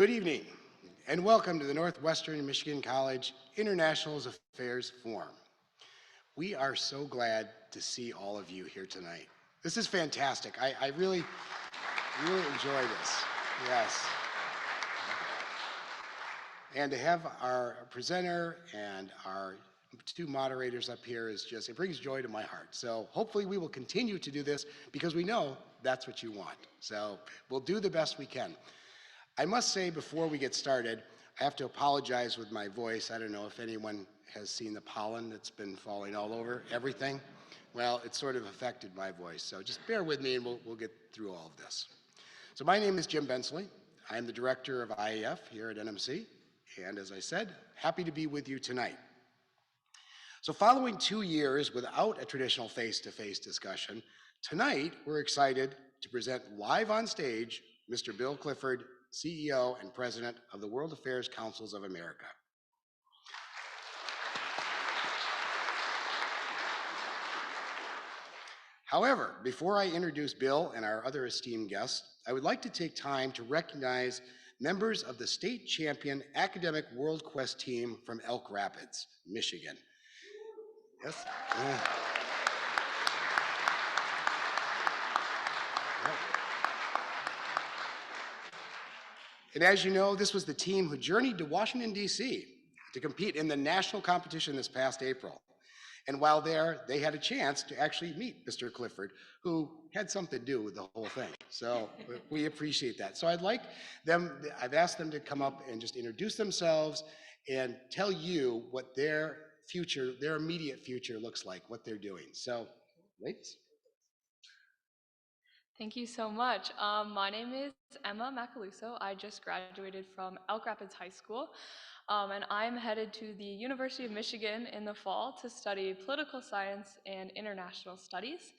Good evening, and welcome to the Northwestern Michigan College International Affairs Forum. We are so glad to see all of you here tonight. This is fantastic. I really enjoy this. Yes. And to have our presenter and our two moderators up here is just, it brings joy to my heart. So hopefully we will continue to do this because we know that's what you want. So we'll do the best we can. I must say before we get started, I have to apologize with my voice. I don't know if anyone has seen the pollen that's been falling all over everything. Well, it's sort of affected my voice. So just bear with me and we'll get through all of this. So my name is Jim Bensley. I am the director of IAF here at NMC. And as I said, happy to be with you tonight. So following 2 years without a traditional face-to-face discussion, tonight we're excited to present live on stage Mr. Bill Clifford, CEO and President of the World Affairs Councils of America. However, before I introduce Bill and our other esteemed guests, I would like to take time to recognize members of the state champion academic World Quest team from Elk Rapids, Michigan. Yes. And as you know, this was the team who journeyed to Washington, D.C. to compete in the national competition this past April. And while there, they had a chance to actually meet Mr. Clifford, who had something to do with the whole thing. So we appreciate that. So I've asked them to come up and just introduce themselves and tell you what their future, their immediate future looks like, what they're doing. So, ladies. Thank you so much. My name is Emma Macaluso. I just graduated from Elk Rapids High School, and I'm headed to the University of Michigan in the fall to study political science and international studies.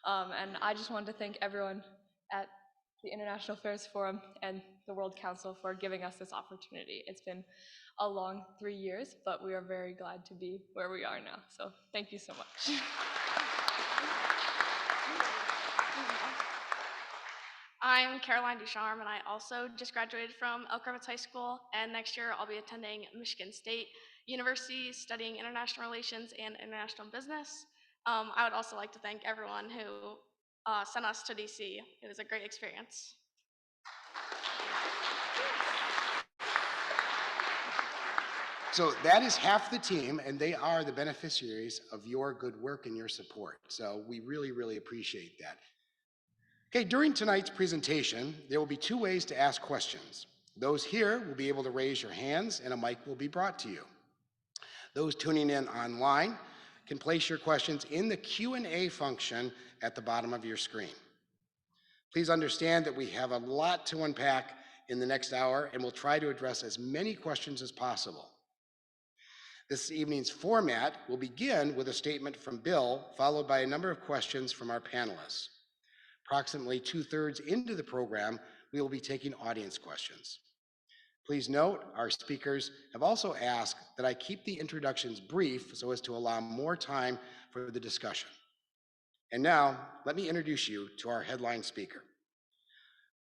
And I just wanted to thank everyone at the International Affairs Forum and the World Council for giving us this opportunity. It's been a long 3 years, but we are very glad to be where we are now. So thank you so much. I'm Caroline Ducharme, and I also just graduated from Elk Rapids High School, and next year I'll be attending Michigan State University studying international relations and international business. I would also like to thank everyone who sent us to DC. It was a great experience. So that is half the team, and they are the beneficiaries of your good work and your support. So we really, really appreciate that. Okay, during tonight's presentation, there will be 2 ways to ask questions. Those here will be able to raise your hands and a mic will be brought to you. Those tuning in online can place your questions in the Q&A function at the bottom of your screen. Please understand that we have a lot to unpack in the next hour and we'll try to address as many questions as possible. This evening's format will begin with a statement from Bill, followed by a number of questions from our panelists. Approximately 2/3 into the program, we will be taking audience questions. Please note, our speakers have also asked that I keep the introductions brief so as to allow more time for the discussion. And now, let me introduce you to our headline speaker.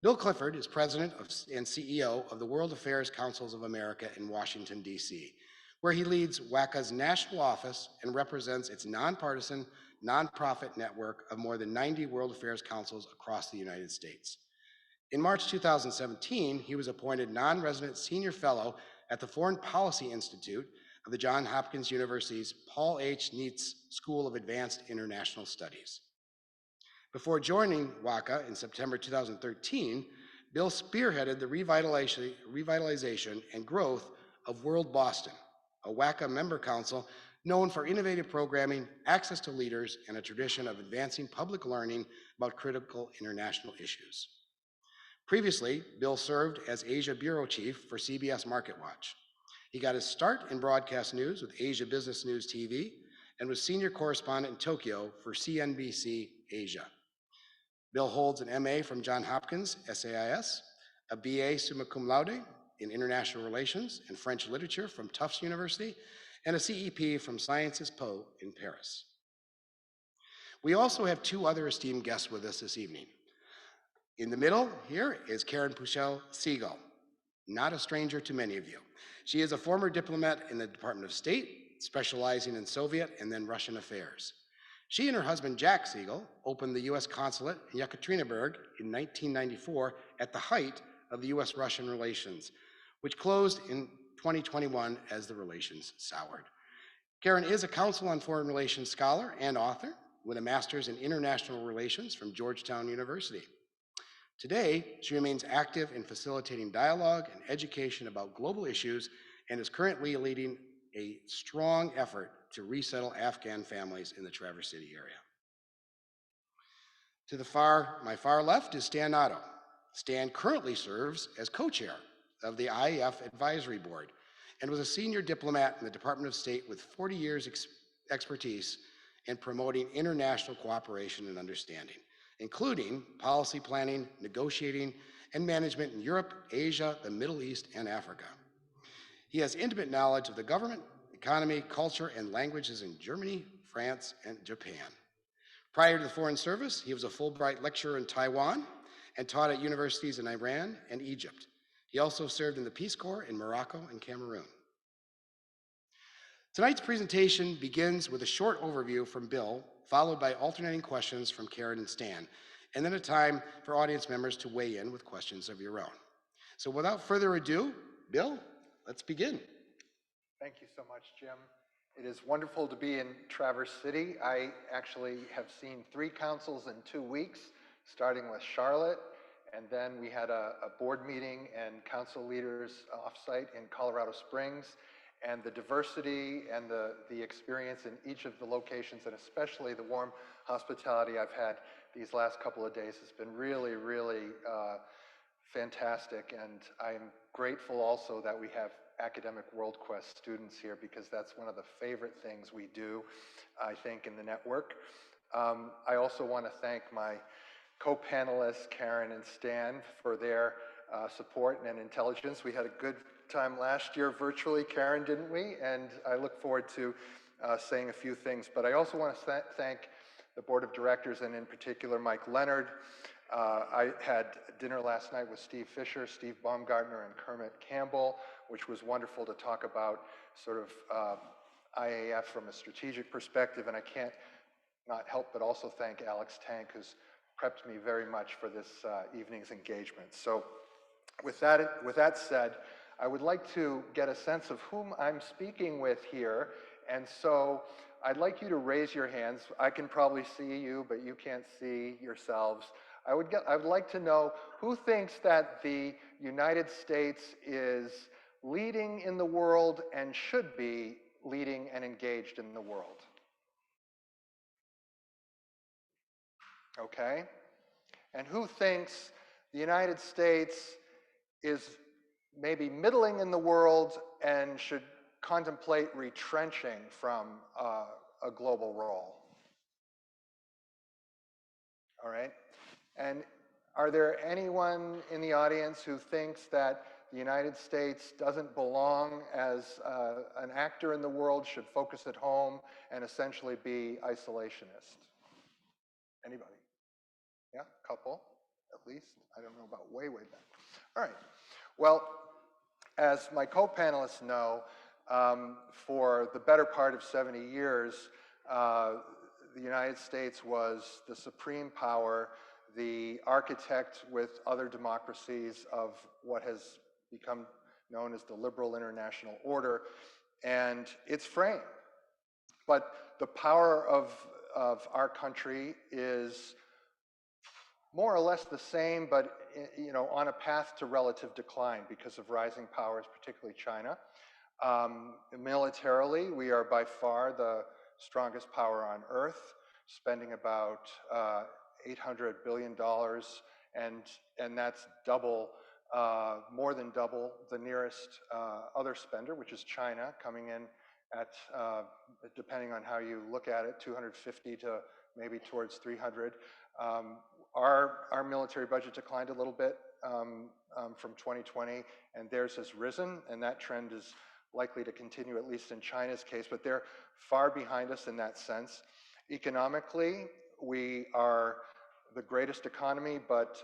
Bill Clifford is President and CEO of the World Affairs Councils of America in Washington, D.C., where he leads WACA's national office and represents its nonpartisan, nonprofit network of more than 90 World Affairs Councils across the United States. In March 2017, he was appointed non-resident senior fellow at the Foreign Policy Institute of the Johns Hopkins University's Paul H. Nitze School of Advanced International Studies. Before joining WACA in September 2013, Bill spearheaded the revitalization and growth of World Boston, a WACA member council known for innovative programming, access to leaders, and a tradition of advancing public learning about critical international issues. Previously, Bill served as Asia Bureau Chief for CBS MarketWatch. He got his start in broadcast news with Asia Business News TV and was senior correspondent in Tokyo for CNBC Asia. Bill holds an MA from Johns Hopkins, SAIS, a BA summa cum laude in International Relations and French Literature from Tufts University, and a CEP from Sciences Po in Paris. We also have 2 other esteemed guests with us this evening. In the middle here is Puschel Segal. not a stranger to many of you. She is a former diplomat in the Department of State, specializing in Soviet and then Russian affairs. She and her husband, Jack Segal, opened the U.S. Consulate in Yekaterinburg in 1994 at the height of the U.S. Russian relations, which closed in 2021 as the relations soured. Karen is a Council on Foreign Relations scholar and author with a master's in international relations from Georgetown University. Today, she remains active in facilitating dialogue and education about global issues and is currently leading a strong effort to resettle Afghan families in the Traverse City area. To my far left is Stan Otto. Stan currently serves as co-chair of the IAF Advisory Board and was a senior diplomat in the Department of State with 40 years expertise in promoting international cooperation and understanding, including policy planning, negotiating, and management in Europe, Asia, the Middle East, and Africa. He has intimate knowledge of the government, economy, culture, and languages in Germany, France, and Japan. Prior to the Foreign Service, he was a Fulbright lecturer in Taiwan and taught at universities in Iran and Egypt. He also served in the Peace Corps in Morocco and Cameroon. Tonight's presentation begins with a short overview from Bill, followed by alternating questions from Karen and Stan, and then a time for audience members to weigh in with questions of your own. So without further ado, Bill, let's begin. Thank you so much, Jim. It is wonderful to be in Traverse City. I actually have seen 3 councils in 2 weeks, starting with Charlotte, and then we had a board meeting and council leaders offsite in Colorado Springs, and the diversity and the experience in each of the locations, and especially the warm hospitality I've had these last couple of days has been really, really fantastic, and I'm grateful also that we have academic World Quest students here because that's one of the favorite things we do, I think, in the network. I also want to thank my co-panelists, Karen and Stan, for their support and intelligence. We had a good time last year virtually, Karen, didn't we? And I look forward to saying a few things. But I also want to thank the board of directors, and in particular, Mike Leonard. I had dinner last night with Steve Fisher, Steve Baumgartner, and Kermit Campbell, which was wonderful to talk about sort of IAF from a strategic perspective. And I can't not help but also thank Alex Tank, who's prepped me very much for this evening's engagement. So with that said, I would like to get a sense of whom I'm speaking with here. And so I'd like you to raise your hands. I can probably see you, but you can't see yourselves. I would like to know who thinks that the United States is leading in the world and should be leading and engaged in the world. Okay. And who thinks the United States is maybe middling in the world and should contemplate retrenching from a global role? All right. And are there anyone in the audience who thinks that the United States doesn't belong as an actor in the world, should focus at home and essentially be isolationist? Anybody? Yeah, a couple, at least. I don't know about way back. All right. Well, as my co-panelists know, for the better part of 70 years, the United States was the supreme power, the architect with other democracies of what has become known as the liberal international order, and its frame. But the power of our country is more or less the same, but on a path to relative decline because of rising powers, particularly China. Militarily, we are by far the strongest power on earth, spending about $800 billion, and that's more than double the nearest other spender, which is China, coming in at, depending on how you look at it, 250 to maybe towards 300. Our military budget declined a little bit from 2020, and theirs has risen, and that trend is likely to continue, at least in China's case, but they're far behind us in that sense. Economically, we are the greatest economy, but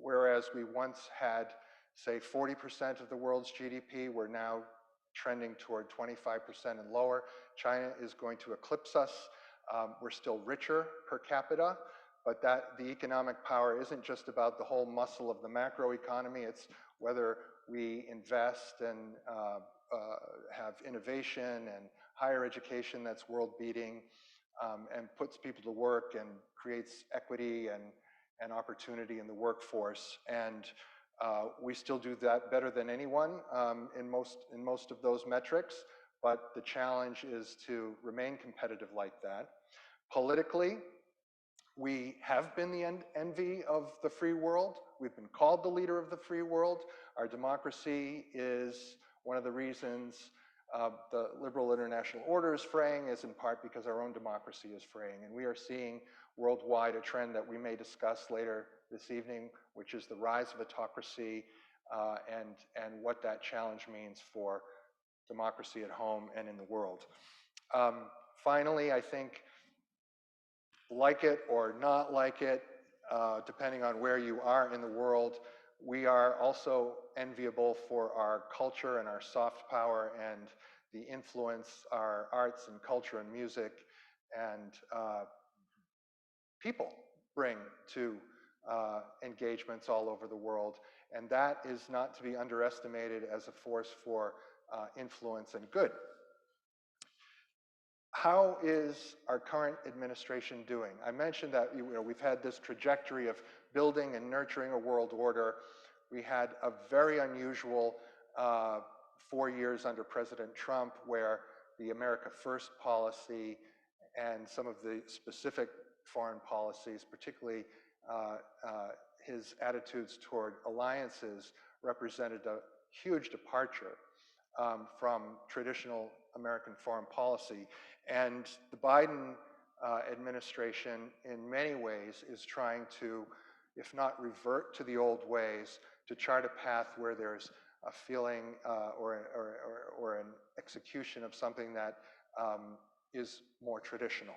whereas we once had say 40% of the world's GDP. We're now trending toward 25% and lower. China is going to eclipse us. We're still richer per capita, but the economic power isn't just about the whole muscle of the macroeconomy. It's whether we invest and have innovation and higher education that's world-beating, and puts people to work and creates equity and opportunity in the workforce. And we still do that better than anyone in most of those metrics, but the challenge is to remain competitive like that. Politically, we have been the envy of the free world. We've been called the leader of the free world. Our democracy is one of the reasons the liberal international order is fraying, is in part because our own democracy is fraying. And we are seeing worldwide a trend that we may discuss later this evening, which is the rise of autocracy and what that challenge means for democracy at home and in the world. Finally, I think, like it or not like it, depending on where you are in the world, we are also enviable for our culture and our soft power and the influence our arts and culture and music and people bring to engagements all over the world. And that is not to be underestimated as a force for influence and good. How is our current administration doing? I mentioned that we've had this trajectory of building and nurturing a world order. We had a very unusual 4 years under President Trump, where the America First policy and some of the specific foreign policies, particularly his attitudes toward alliances, represented a huge departure from traditional American foreign policy. And the Biden administration, in many ways, is trying to, if not revert to the old ways, to chart a path where there's a feeling or an execution of something that is more traditional.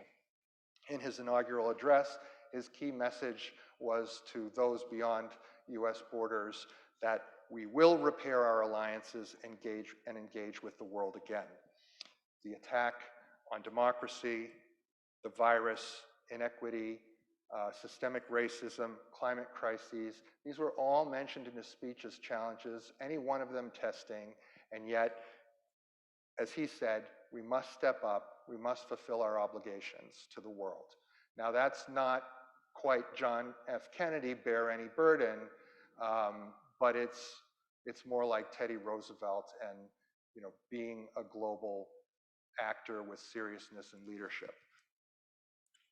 In his inaugural address, his key message was to those beyond U.S. borders that we will repair our alliances, engage with the world again. The attack on democracy, the virus, inequity, systemic racism, climate crises, these were all mentioned in his speech as challenges, any one of them testing, and yet, as he said, we must step up, we must fulfill our obligations to the world. Now, that's not quite John F. Kennedy, bear any burden, but it's more like Teddy Roosevelt and being a global actor with seriousness and leadership.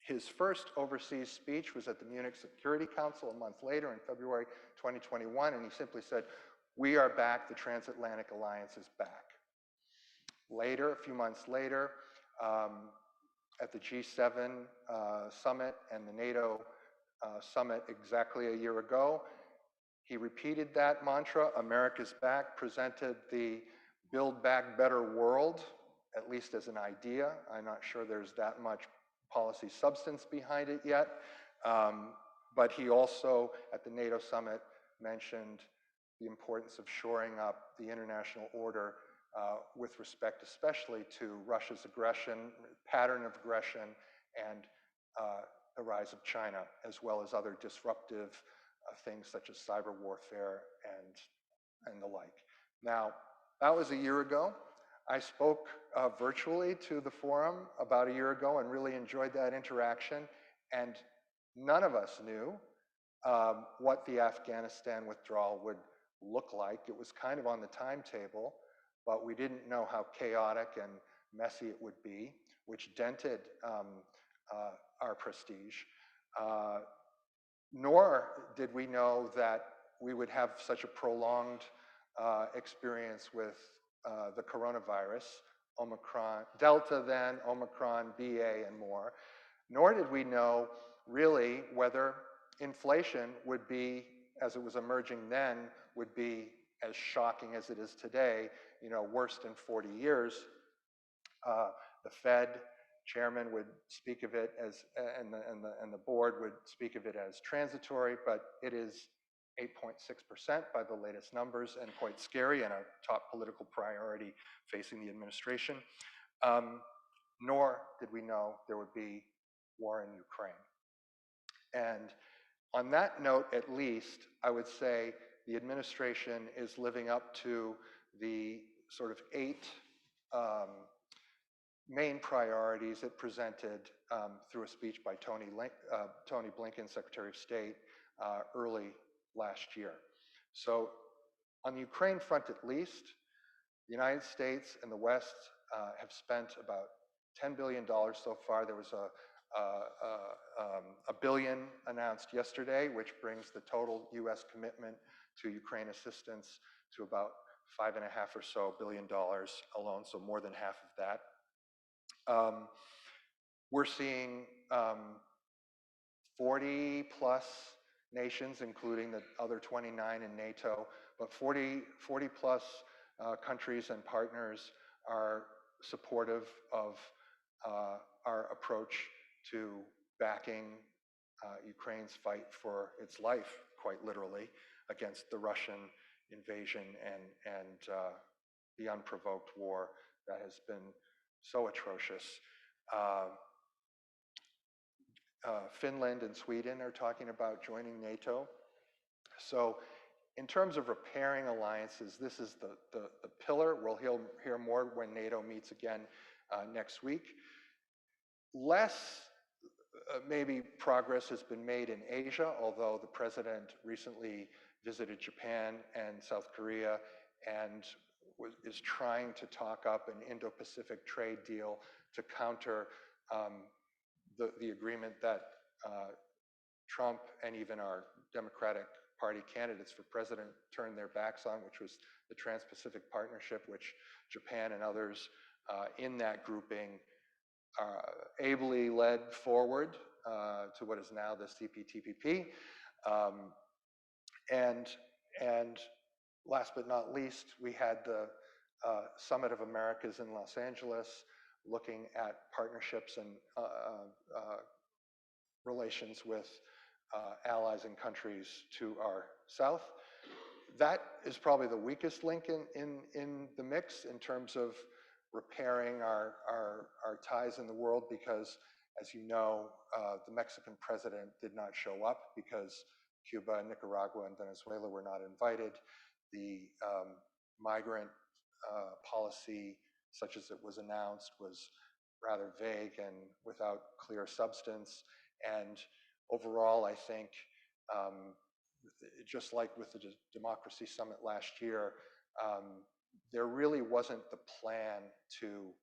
His first overseas speech was at the Munich Security Council a month later in February 2021, and he simply said, "We are back, the transatlantic alliance is back." Later, a few months later, at the G7 summit and the NATO summit exactly a year ago, he repeated that mantra, America's back, presented the Build Back Better world, at least as an idea. I'm not sure there's that much policy substance behind it yet, but he also, at the NATO summit, mentioned the importance of shoring up the international order with respect especially to Russia's aggression, pattern of aggression, and the rise of China, as well as other disruptive things such as cyber warfare and the like. Now, that was a year ago. I spoke virtually to the forum about a year ago and really enjoyed that interaction, and none of us knew what the Afghanistan withdrawal would look like. It was kind of on the timetable, but we didn't know how chaotic and messy it would be, which dented our prestige. Nor did we know that we would have such a prolonged experience with the coronavirus, Omicron, Delta then, Omicron, BA, and more. Nor did we know really whether inflation would be, as it was emerging then, would be as shocking as it is today, worst in 40 years. The Fed chairman would speak of it as, and the board would speak of it as transitory, but it is 8.6% by the latest numbers, and quite scary, and a top political priority facing the administration. Nor did we know there would be war in Ukraine. And on that note, at least, I would say the administration is living up to the sort of 8 main priorities it presented through a speech by Tony Blinken, Secretary of State, early last year. So on the Ukraine front at least, the United States and the West have spent about $10 billion so far. There was a billion announced yesterday, which brings the total U.S. commitment to Ukraine assistance to about $5.5 or so billion alone, so more than half of that. We're seeing 40 plus nations, including the other 29 in NATO, but 40 plus countries and partners are supportive of our approach to backing Ukraine's fight for its life, quite literally, against the Russian invasion and the unprovoked war that has been so atrocious. Finland and Sweden are talking about joining NATO. So in terms of repairing alliances, this is the pillar. We'll hear more when NATO meets again next week. Less maybe progress has been made in Asia, although the president recently visited Japan and South Korea and is trying to talk up an Indo-Pacific trade deal to counter the agreement that Trump and even our Democratic Party candidates for president turned their backs on, which was the Trans-Pacific Partnership, which Japan and others in that grouping ably led forward to what is now the CPTPP. And last but not least, we had the Summit of Americas in Los Angeles, looking at partnerships and relations with allies and countries to our south. That is probably the weakest link in the mix in terms of repairing our ties in the world, because, as you know, the Mexican president did not show up because Cuba, Nicaragua, and Venezuela were not invited. The migrant policy, such as it was announced, was rather vague and without clear substance. And overall, I think, just like with the Democracy Summit last year, there really wasn't the plan to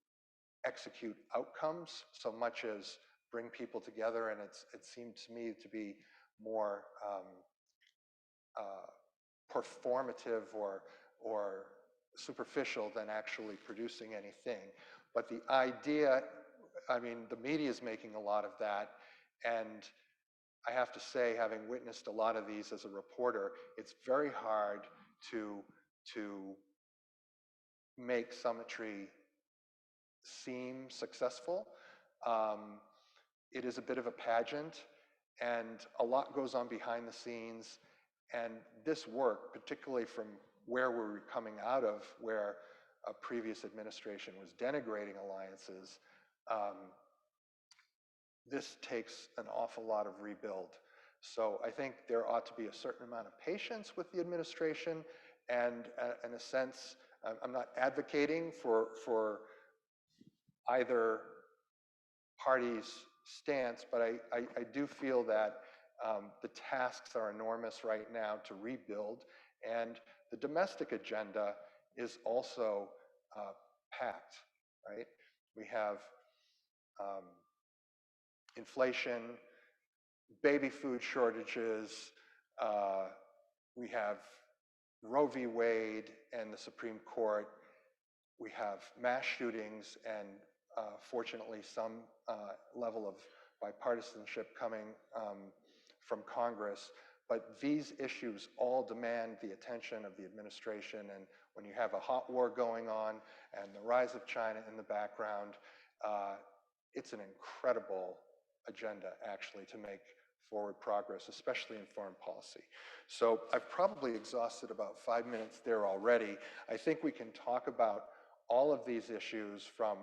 execute outcomes so much as bring people together, and it seemed to me to be more performative or superficial than actually producing anything. But the idea, I mean, the media is making a lot of that, and I have to say, having witnessed a lot of these as a reporter, it's very hard to make summitry seem successful. It is a bit of a pageant, and a lot goes on behind the scenes. And this work, particularly from where we're coming out of, where a previous administration was denigrating alliances, this takes an awful lot of rebuild. So I think there ought to be a certain amount of patience with the administration, and in a sense, I'm not advocating for either party's stance, but I do feel that the tasks are enormous right now to rebuild, and the domestic agenda is also packed, right? We have inflation, baby food shortages, we have Roe v. Wade and the Supreme Court, we have mass shootings, and fortunately some level of bipartisanship coming from Congress. But these issues all demand the attention of the administration, and when you have a hot war going on and the rise of China in the background, it's an incredible agenda, actually, to make forward progress, especially in foreign policy. So I've probably exhausted about 5 minutes there already. I think we can talk about all of these issues, from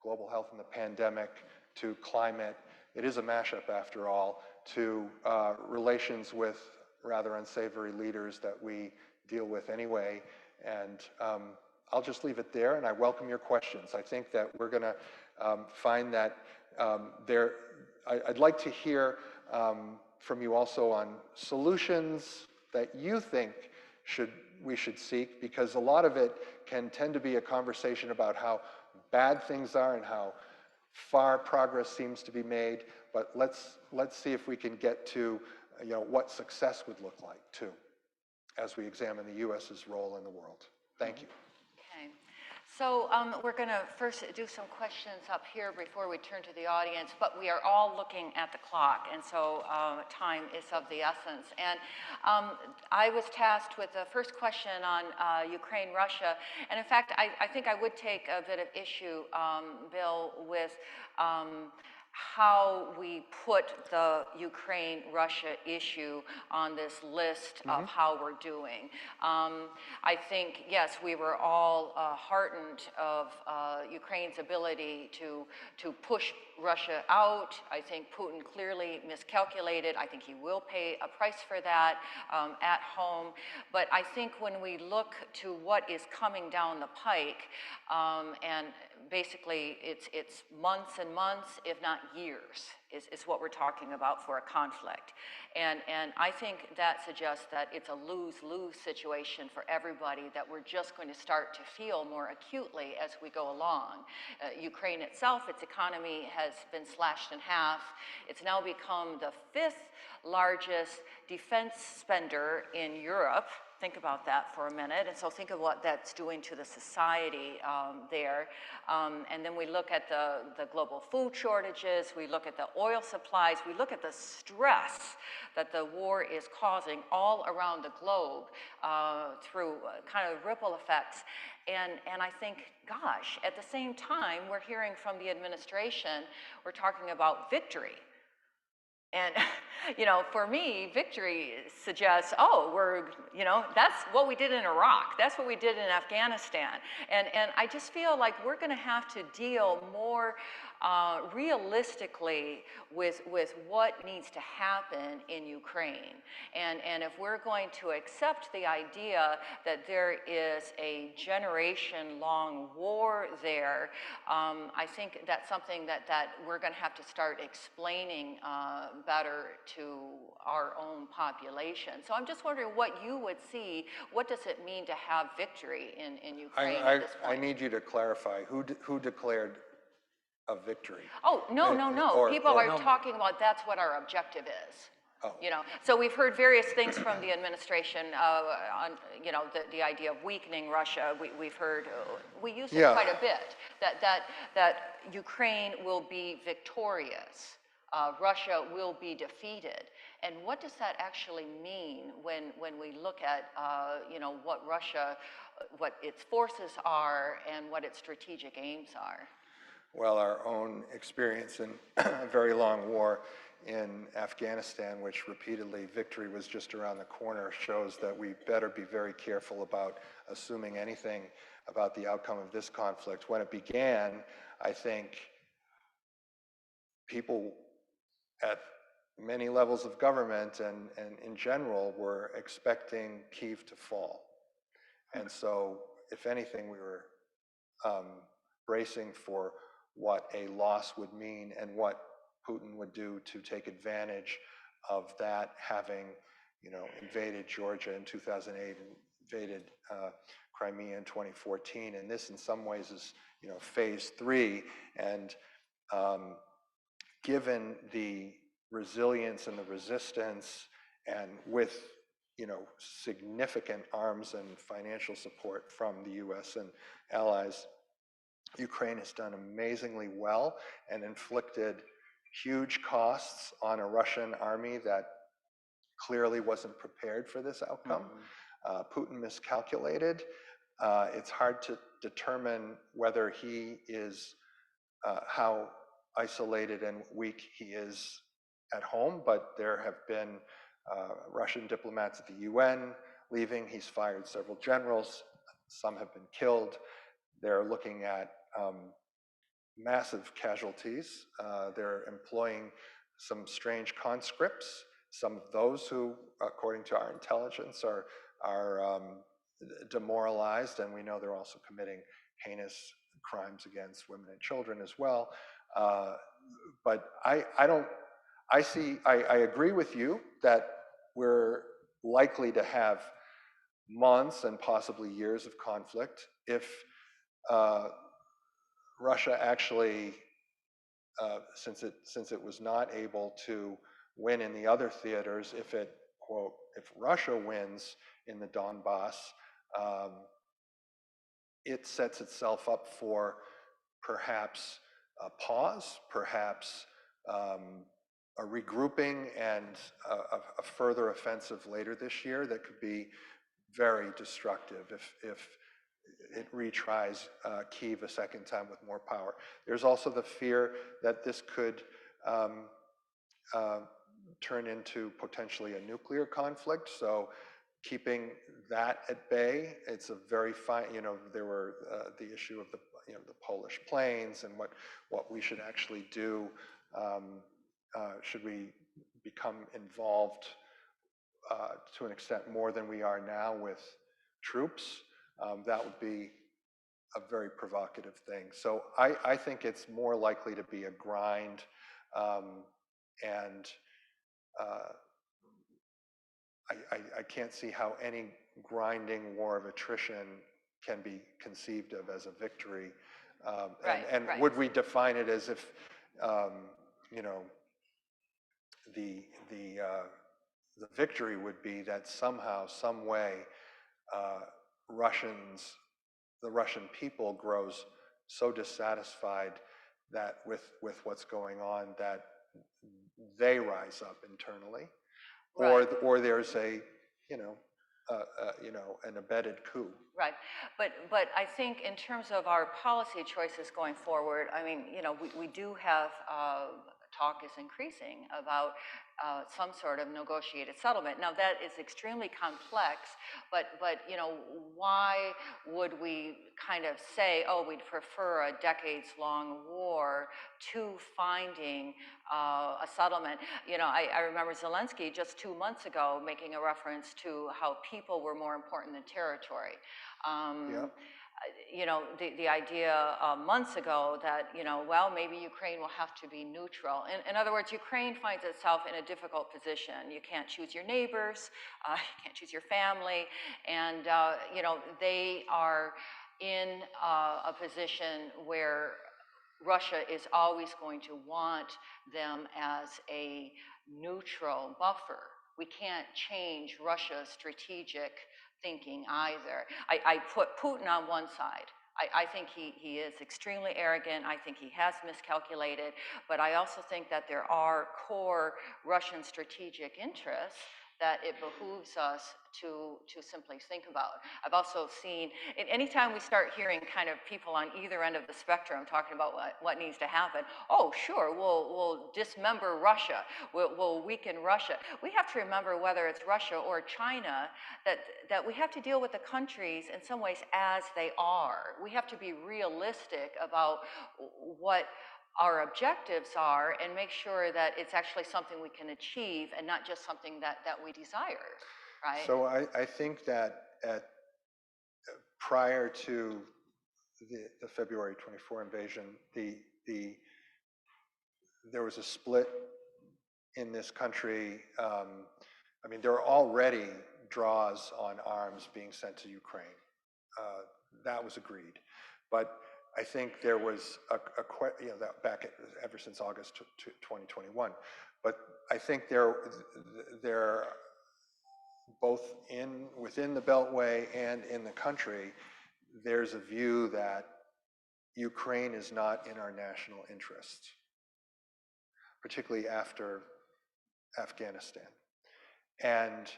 global health and the pandemic to climate. It is a mashup after all, to relations with rather unsavory leaders that we deal with anyway. And I'll just leave it there, and I welcome your questions. I think that we're going to find that I'd like to hear from you also on solutions that you think we should seek, because a lot of it can tend to be a conversation about how bad things are and how far progress seems to be made. But let's see if we can get to what success would look like too, as we examine the U.S.'s role in the world. Thank you. Okay. So we're going to first do some questions up here before we turn to the audience, but we are all looking at the clock, and so time is of the essence. And I was tasked with the first question on Ukraine, Russia, and in fact, I think I would take a bit of issue, Bill, with how we put the Ukraine-Russia issue on this list of how we're doing. I think, yes, we were all heartened of Ukraine's ability to push Russia out. I think Putin clearly miscalculated. I think he will pay a price for that at home. But I think when we look to what is coming down the pike, and basically it's months and months, if not years, is what we're talking about for a conflict. And I think that suggests that it's a lose-lose situation for everybody, that we're just going to start to feel more acutely as we go along. Ukraine itself, its economy has been slashed in half. It's now become the 5th largest defense spender in Europe. Think about that for a minute. And so think of what that's doing to the society there. And then we look at the global food shortages, we look at the oil supplies, we look at the stress that the war is causing all around the globe through kind of ripple effects. And I think, gosh, at the same time, we're hearing from the administration, we're talking about victory. And, for me, victory suggests, that's what we did in Iraq. That's what we did in Afghanistan. And I just feel like we're going to have to deal more realistically with what needs to happen in Ukraine. And if we're going to accept the idea that there is a generation-long war there, I think that's something that we're going to have to start explaining better to our own population. So I'm just wondering what you would see. What does it mean to have victory in Ukraine at this point? I need you to clarify who declared a victory. Oh, no. People are talking about that's what our objective is. Oh. So we've heard various things from the administration on, the idea of weakening Russia. We've heard, we use it quite a bit, that Ukraine will be victorious. Russia will be defeated. And what does that actually mean when we look at, what its forces are and what its strategic aims are? Well, our own experience in a very long war in Afghanistan, which repeatedly victory was just around the corner, shows that we better be very careful about assuming anything about the outcome of this conflict. When it began, I think people at many levels of government and in general were expecting Kyiv to fall. And so, if anything, we were bracing for what a loss would mean and what Putin would do to take advantage of that, having, invaded Georgia in 2008, invaded Crimea in 2014, and this in some ways is, phase 3. And given the resilience and the resistance, and with, significant arms and financial support from the U.S. and allies, Ukraine has done amazingly well and inflicted huge costs on a Russian army that clearly wasn't prepared for this outcome. Putin miscalculated. It's hard to determine whether he is, how isolated and weak he is at home, but there have been Russian diplomats at the UN leaving. He's fired several generals. Some have been killed. They're looking at massive casualties. They're employing some strange conscripts. Some of those who, according to our intelligence, are demoralized, and we know they're also committing heinous crimes against women and children as well. But I agree with you that we're likely to have months and possibly years of conflict if Russia actually, since it was not able to win in the other theaters, if Russia wins in the Donbass, it sets itself up for perhaps a pause, perhaps a regrouping and a further offensive later this year that could be very destructive if it retries Kyiv a second time with more power. There's also the fear that this could turn into potentially a nuclear conflict. So keeping that at bay, it's a very fine, there were the issue of the Polish planes and what we should actually do. Should we become involved to an extent more than we are now with troops? That would be a very provocative thing. So I think it's more likely to be a grind, and I can't see how any grinding war of attrition can be conceived of as a victory. And would we define it as if the victory would be that somehow, some way, the Russian people grows so dissatisfied that with what's going on that they rise up internally, or there's an abetted coup. Right, but I think in terms of our policy choices going forward, I mean, we do have talk is increasing about some sort of negotiated settlement. Now that is extremely complex, but why would we kind of say, oh, we'd prefer a decades-long war to finding a settlement? I remember Zelensky just 2 months ago making a reference to how people were more important than territory. The idea months ago that, well, maybe Ukraine will have to be neutral. In other words, Ukraine finds itself in a difficult position. You can't choose your neighbors, you can't choose your family, and, they are in a position where Russia is always going to want them as a neutral buffer. We can't change Russia's strategic thinking either. I put Putin on one side. I think he is extremely arrogant. I think he has miscalculated, but I also think that there are core Russian strategic interests that it behooves us to simply think about. I've also seen, anytime we start hearing kind of people on either end of the spectrum talking about what needs to happen, oh, sure, we'll dismember Russia, we'll weaken Russia. We have to remember, whether it's Russia or China, that we have to deal with the countries in some ways as they are. We have to be realistic about what our objectives are and make sure that it's actually something we can achieve and not just something that we desire, right? So I think that prior to the February 24 invasion, there was a split in this country. I mean, there are already draws on arms being sent to Ukraine. That was agreed. But I think there was that back ever since August 2021. But I think there both within the Beltway and in the country, there's a view that Ukraine is not in our national interest, particularly after Afghanistan. And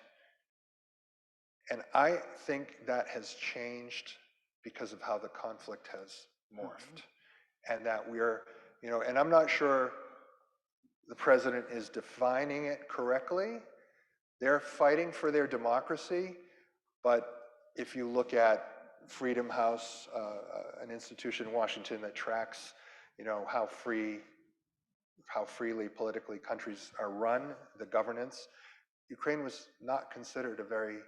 I think that has changed because of how the conflict has morphed. And that we're, and I'm not sure the president is defining it correctly. They're fighting for their democracy, but if you look at Freedom House, an institution in Washington that tracks, how freely politically countries are run, the governance, Ukraine was not considered a very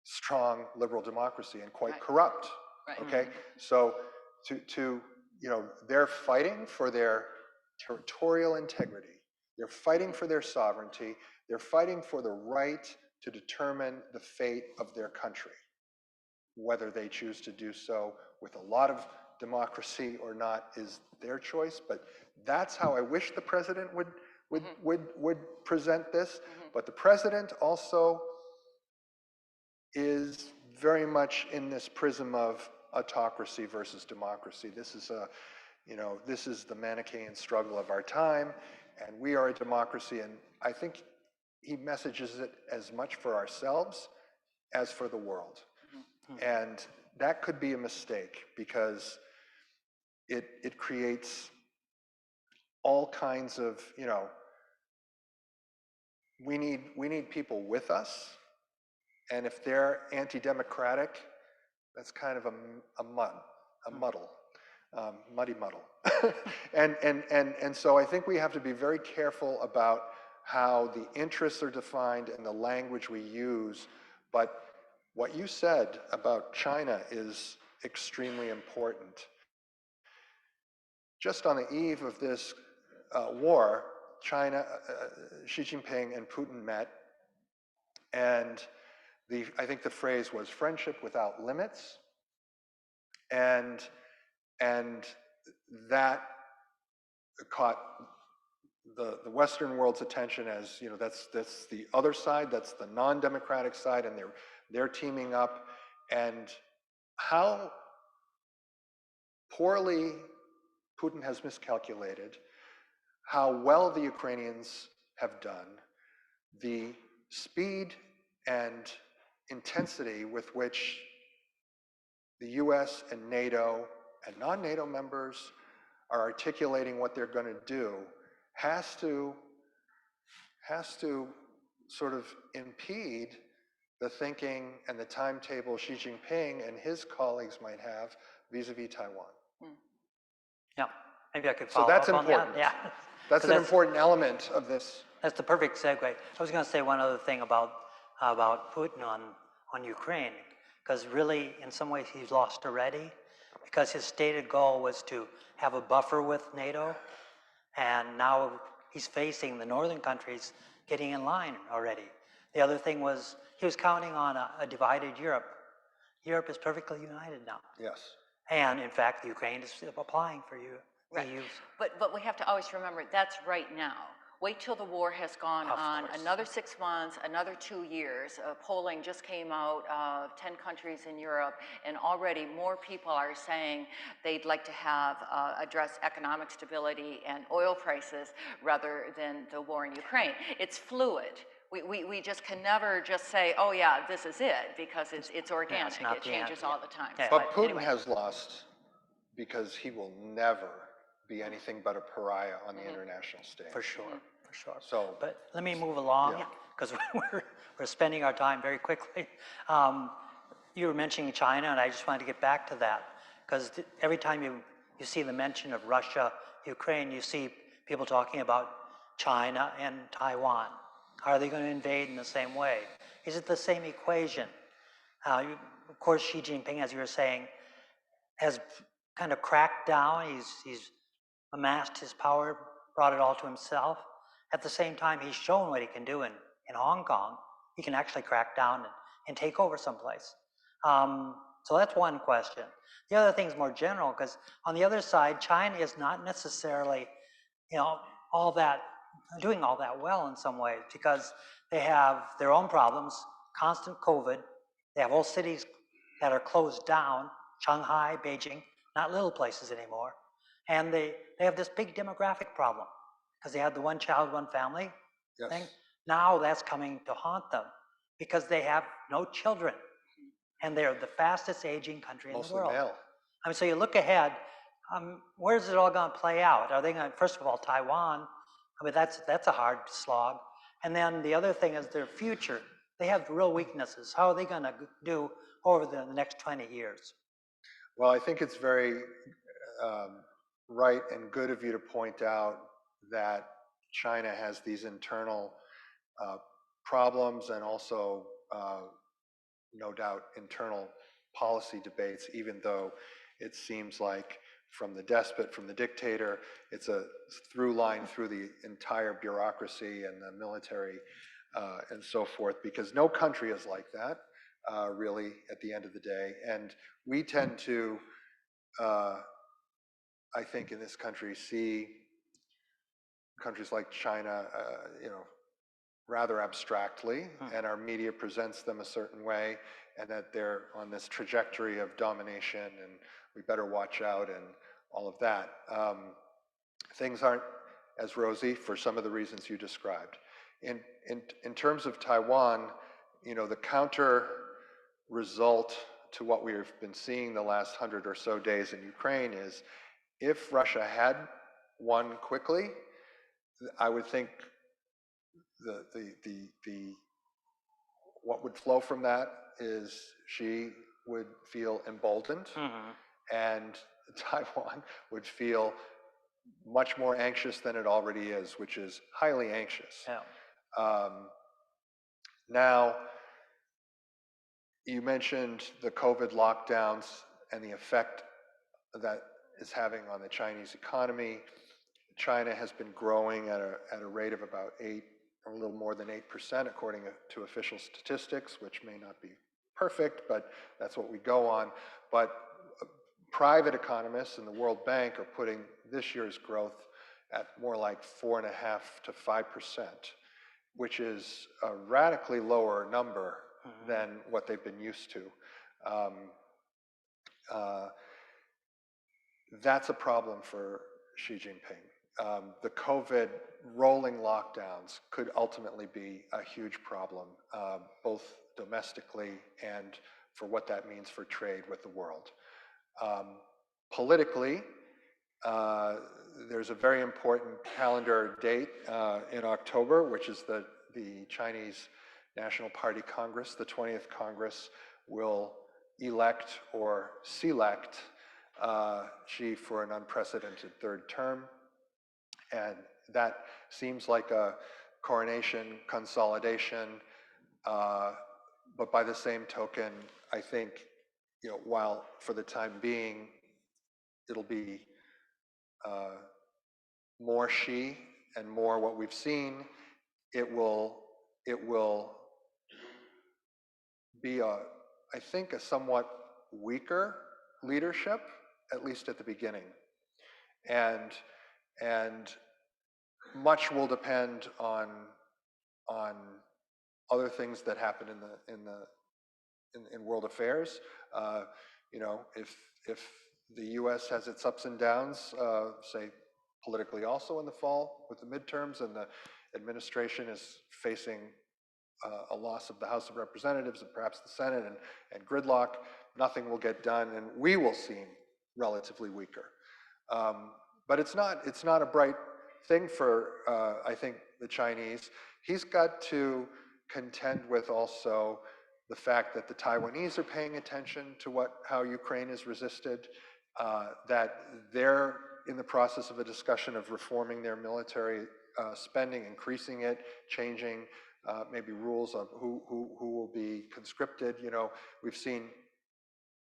strong liberal democracy and quite corrupt. Right. Okay, so they're fighting for their territorial integrity. They're fighting for their sovereignty. They're fighting for the right to determine the fate of their country. Whether they choose to do so with a lot of democracy or not is their choice, but that's how I wish the president would present this. But the president also is very much in this prism of autocracy versus democracy. This is the Manichaean struggle of our time, and we are a democracy, and I think he messages it as much for ourselves as for the world. And that could be a mistake because it creates all kinds of, we need people with us, and if they're anti-democratic, that's kind of a muddle. Muddy muddle. and so I think we have to be very careful about how the interests are defined and the language we use. But what you said about China is extremely important. Just on the eve of this war, China, Xi Jinping and Putin met, and I think the phrase was friendship without limits, and that caught the Western world's attention as, that's the other side, that's the non-democratic side, and they're teaming up, and how poorly Putin has miscalculated, how well the Ukrainians have done, the speed and intensity with which the U.S. and NATO and non-NATO members are articulating what they're going to do has to sort of impede the thinking and the timetable Xi Jinping and his colleagues might have vis-a-vis Taiwan. Yeah, maybe I could follow So that's up important. on that. Yeah. That's an important element of this. That's the perfect segue. I was going to say one other thing about Putin on Ukraine, because really, in some ways, he's lost already, because his stated goal was to have a buffer with NATO, and now he's facing the northern countries getting in line already. The other thing was he was counting on a divided Europe. Europe is perfectly united now. Yes. And in fact, Ukraine is applying for EU. Right. But we have to always remember that's right now. Wait till the war has gone on another 6 months, another 2 years. Polling just came out of 10 countries in Europe, and already more people are saying they'd like to have address economic stability and oil prices rather than the war in Ukraine. It's fluid. We just can never just say, oh yeah, this is it, because it's organic. It changes all the time. Yeah. But Putin anyway. has lost because he will never be anything but a pariah on the international stage. For sure, for sure. So, but let me move along, because we're spending our time very quickly. You were mentioning China, and I just wanted to get back to that, because every time you see the mention of Russia, Ukraine, you see people talking about China and Taiwan. Are they going to invade in the same way? Is it the same equation? Of course, Xi Jinping, as you were saying, has kind of cracked down. He's amassed his power, brought it all to himself. At the same time, he's shown what he can do in Hong Kong. He can actually crack down and take over someplace. So that's one question. The other thing is more general, because on the other side, China is not necessarily, doing all that well in some ways, because they have their own problems, constant COVID. They have whole cities that are closed down, Shanghai, Beijing, not little places anymore. And they have this big demographic problem, because they had the one child, one family thing. Now that's coming to haunt them, because they have no children. And they're the fastest aging country in the world. mostly male. I mean, so you look ahead, where's it all going to play out? Are they going to, first of all, Taiwan, I mean, that's a hard slog. And then the other thing is their future. They have real weaknesses. How are they going to do over the next 20 years? Well, I think it's very right and good of you to point out that China has these internal problems and also, no doubt, internal policy debates, even though it seems like from the despot, from the dictator, it's a through line through the entire bureaucracy and the military and so forth, because no country is like that, really, at the end of the day. And we tend to, I think, in this country, see countries like China, rather abstractly, and our media presents them a certain way, and that they're on this trajectory of domination, and we better watch out, and all of that. Things aren't as rosy for some of the reasons you described. In terms of Taiwan, the counter result to what we've been seeing the last 100 or so days in Ukraine is, if Russia had won quickly, I would think what would flow from that is she would feel emboldened, and Taiwan would feel much more anxious than it already is, which is highly anxious. Yeah. Now, you mentioned the COVID lockdowns and the effect that is having on the Chinese economy. China has been growing at a rate of about 8, or a little more than 8%, according to official statistics, which may not be perfect, but that's what we go on. But private economists and the World Bank are putting this year's growth at more like 4.5 to 5%, which is a radically lower number than what they've been used to. That's a problem for Xi Jinping. The COVID rolling lockdowns could ultimately be a huge problem, both domestically and for what that means for trade with the world. Politically, there's a very important calendar date in October, which is the Chinese National Party Congress. The 20th Congress will elect or select Xi for an unprecedented third term. And that seems like a coronation consolidation. But by the same token, I think, while for the time being, it'll be more Xi and more what we've seen, it will be I think, a somewhat weaker leadership, at least at the beginning. And much will depend on other things that happen in world affairs. If the U.S. has its ups and downs, say politically also in the fall with the midterms, and the administration is facing a loss of the House of Representatives and perhaps the Senate, and gridlock, nothing will get done, and we will seem relatively weaker. But it's not a bright thing for, I think, the Chinese. He's got to contend with also the fact that the Taiwanese are paying attention to how Ukraine is resisted, that they're in the process of a discussion of reforming their military spending, increasing it, changing maybe rules on who will be conscripted. We've seen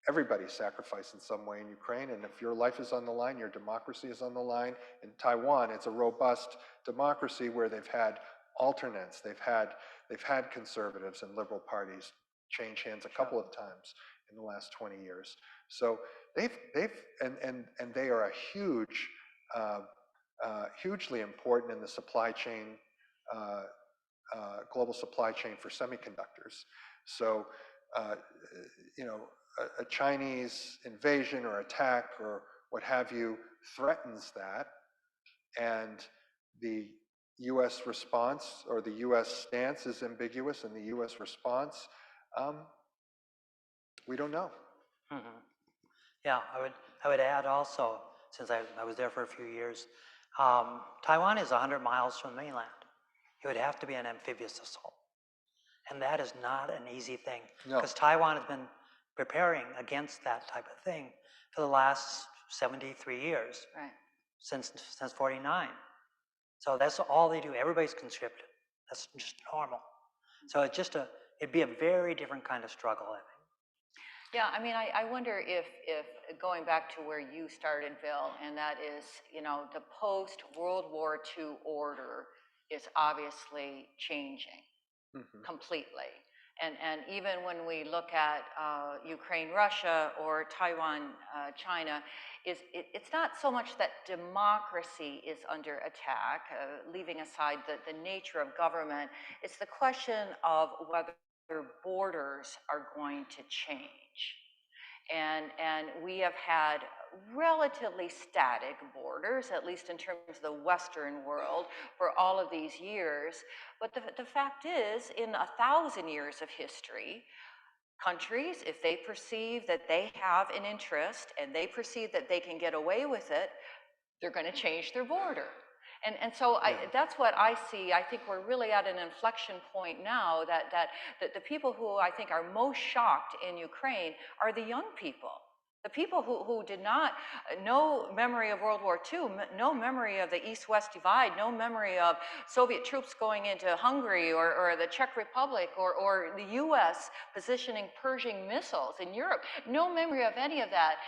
everybody sacrifice in some way in Ukraine, and if your life is on the line, your democracy is on the line. In Taiwan, it's a robust democracy where they've had alternates, they've had conservatives and liberal parties change hands a couple of times in the last 20 years. So they are a huge, hugely important in the supply chain, global supply chain for semiconductors. So, a Chinese invasion or attack or what have you threatens that, and the U.S. response or the U.S. stance is ambiguous, and the U.S. response, we don't know. Yeah, I would add also, since I was there for a few years, Taiwan is 100 miles from the mainland. It would have to be an amphibious assault. And that is not an easy thing, No. because Taiwan has been preparing against that type of thing for the last 73 years, Right. since 49. So that's all they do. Everybody's conscripted. That's just normal. So it'd be a very different kind of struggle, I think. Yeah, I mean, I wonder if going back to where you started, Bill, and that is, the post-World War II order is obviously changing completely. And even when we look at Ukraine, Russia, or Taiwan, China, it's not so much that democracy is under attack, leaving aside the nature of government. It's the question of whether borders are going to change. And we have had relatively static borders, at least in terms of the Western world, for all of these years. But the fact is, in 1,000 years of history, countries, if they perceive that they have an interest and they perceive that they can get away with it, they're going to change their border. And so that's what I see. I think we're really at an inflection point now that the people who I think are most shocked in Ukraine are the young people. The people who did not, no memory of World War II, no memory of the East-West divide, no memory of Soviet troops going into Hungary or the Czech Republic or the U.S. positioning Pershing missiles in Europe. No memory of any of that.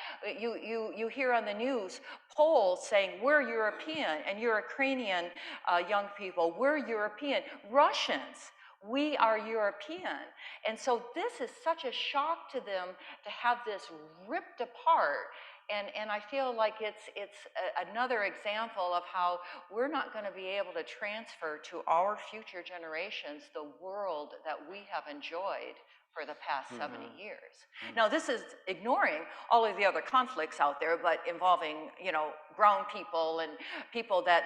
You hear on the news Poles saying, we're European, and Ukrainian young people, we're European. Russians, we are European. And so this is such a shock to them to have this ripped apart. And I feel like it's another example of how we're not going to be able to transfer to our future generations the world that we have enjoyed for the past 70 years. Now, this is ignoring all of the other conflicts out there, but involving, brown people and people that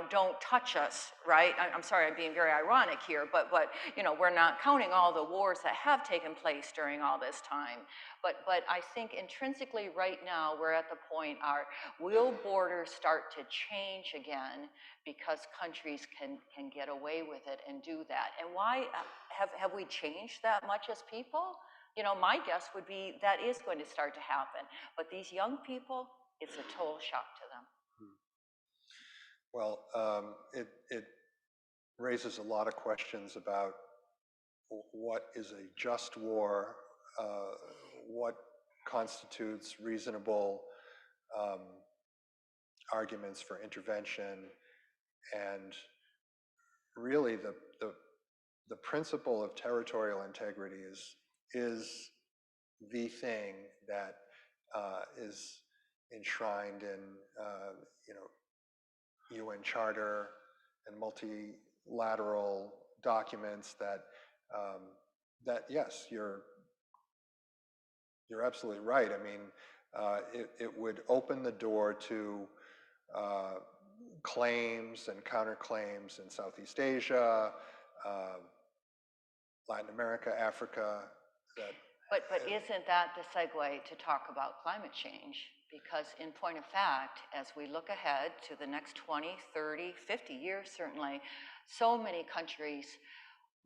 don't touch us, right? I'm sorry, I'm being very ironic here, but we're not counting all the wars that have taken place during all this time. But I think intrinsically right now we're at the point, will borders start to change again because countries can get away with it and do that? And why have we changed that much as people? My guess would be that is going to start to happen. But these young people, it's a total shock to them. Well, it raises a lot of questions about what is a just war, what constitutes reasonable arguments for intervention, and really the principle of territorial integrity is the thing that is enshrined in UN Charter and multilateral documents that yes, you're absolutely right. I mean, it would open the door to claims and counterclaims in Southeast Asia, Latin America, Africa. But isn't that the segue to talk about climate change? Because in point of fact, as we look ahead to the next 20, 30, 50 years certainly, so many countries'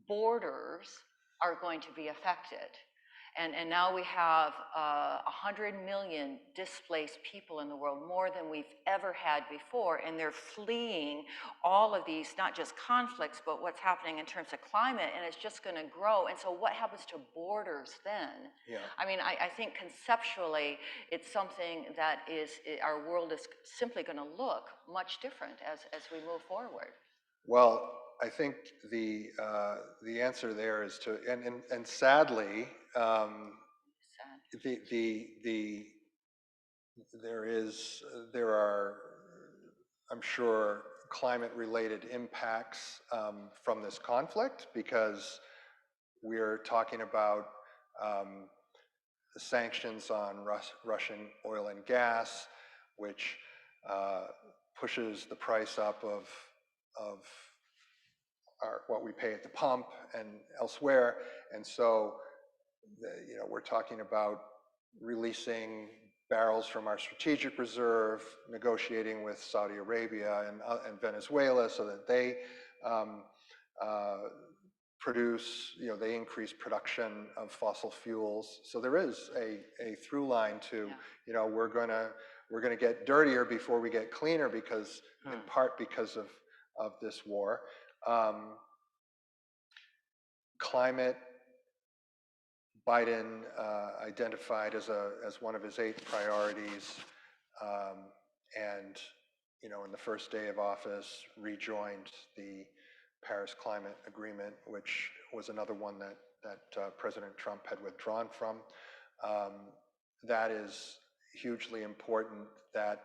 borders are going to be affected. And now we have 100 million displaced people in the world, more than we've ever had before, and they're fleeing all of these, not just conflicts, but what's happening in terms of climate, and it's just going to grow. And so what happens to borders then? Yeah. I mean, I think conceptually, it's something that our world is simply going to look much different as we move forward. Well, I think the answer there is to, and sadly, there are, I'm sure, climate-related impacts from this conflict, because we're talking about the sanctions on Russian oil and gas, which pushes the price up of what we pay at the pump and elsewhere. And so we're talking about releasing barrels from our strategic reserve, negotiating with Saudi Arabia and Venezuela so that they produce, they increase production of fossil fuels. So there is a through line to, we're gonna get dirtier before we get cleaner because, in part because of this war. Climate, Biden identified as one of his 8 priorities, and in the first day of office rejoined the Paris Climate Agreement, which was another one that President Trump had withdrawn from. That is hugely important that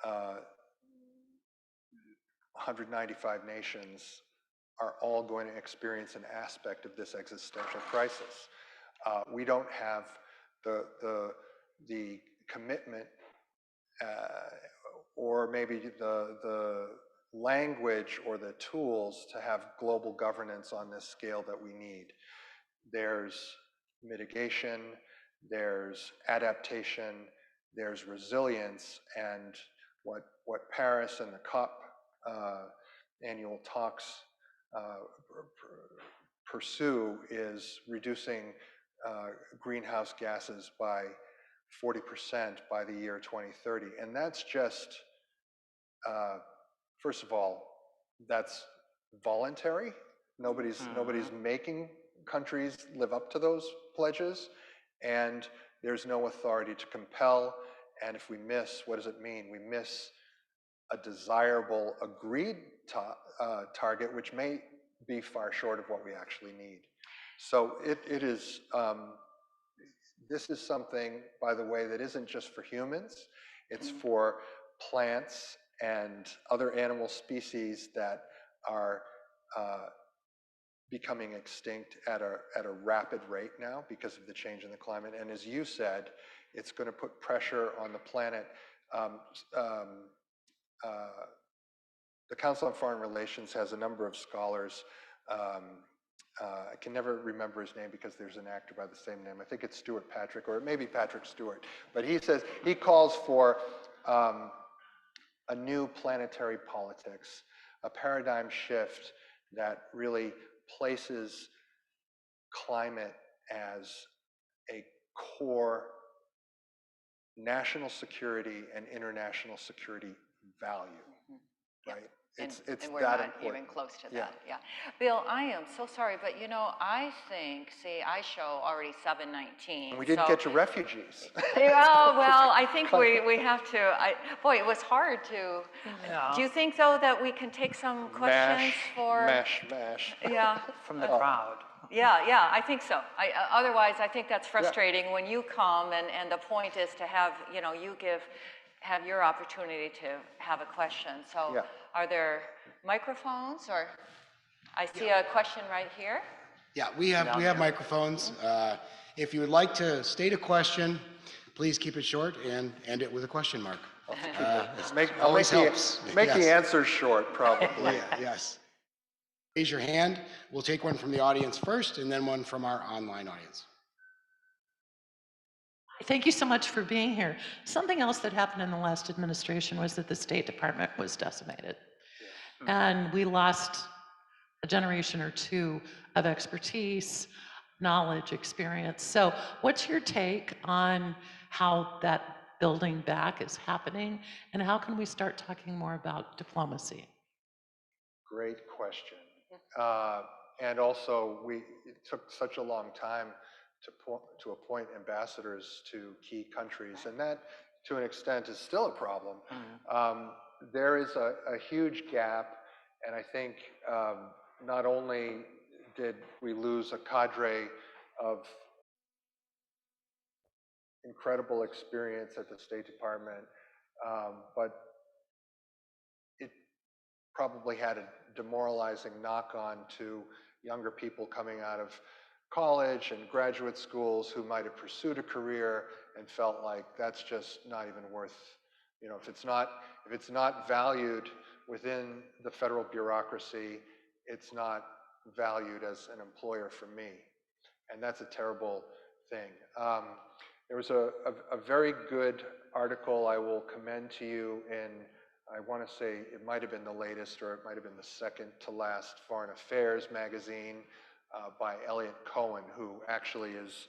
195 nations are all going to experience an aspect of this existential crisis. We don't have the commitment or maybe the language or the tools to have global governance on this scale that we need. There's mitigation, there's adaptation, there's resilience, and what Paris and the COP annual talks pursue is reducing greenhouse gases by 40% by the year 2030. And that's just, first of all, that's voluntary. Nobody's making countries live up to those pledges, and there's no authority to compel. And if we miss, what does it mean? We miss a desirable agreed target, which may be far short of what we actually need. So it is, this is something, by the way, that isn't just for humans, it's for plants and other animal species that are becoming extinct at a rapid rate now because of the change in the climate. And as you said, it's going to put pressure on the planet. The Council on Foreign Relations has a number of scholars. I can never remember his name because there's an actor by the same name. I think it's Stuart Patrick, or it may be Patrick Stewart. But he says, he calls for a new planetary politics, a paradigm shift that really places climate as a core national security and international security value, right? It's and we're that not important. even close to that. Yeah. Bill, I am so sorry, but I think, see, I show already 7:19. And we didn't get to refugees. Well, I think we have to. Boy, it was hard to. Yeah. Do you think though that we can take some questions for? Mash. Yeah. From the crowd. Yeah, I think so. Otherwise, I think that's frustrating when you come and the point is to have have your opportunity to have a question. So are there microphones, or I see a question right here. Yeah, we have microphones. If you would like to state a question, please keep it short and end it with a question mark. Always helps. Make the answers short, probably. Yes. Raise your hand. We'll take one from the audience first and then one from our online audience. Thank you so much for being here. Something else that happened in the last administration was that the State Department was decimated. And we lost a generation or two of expertise, knowledge, experience. So what's your take on how that building back is happening, and how can we start talking more about diplomacy? Great question. And also, it took such a long time to appoint ambassadors to key countries, and that, to an extent, is still a problem. There is a huge gap, and I think not only did we lose a cadre of incredible experience at the State Department, but it probably had a demoralizing knock-on to younger people coming out of college and graduate schools who might have pursued a career and felt like that's just not even worth, if it's not valued within the federal bureaucracy, it's not valued as an employer for me. And that's a terrible thing. There was a very good article I will commend to you in, I want to say it might have been the latest or it might have been the second to last Foreign Affairs magazine by Elliot Cohen, who actually is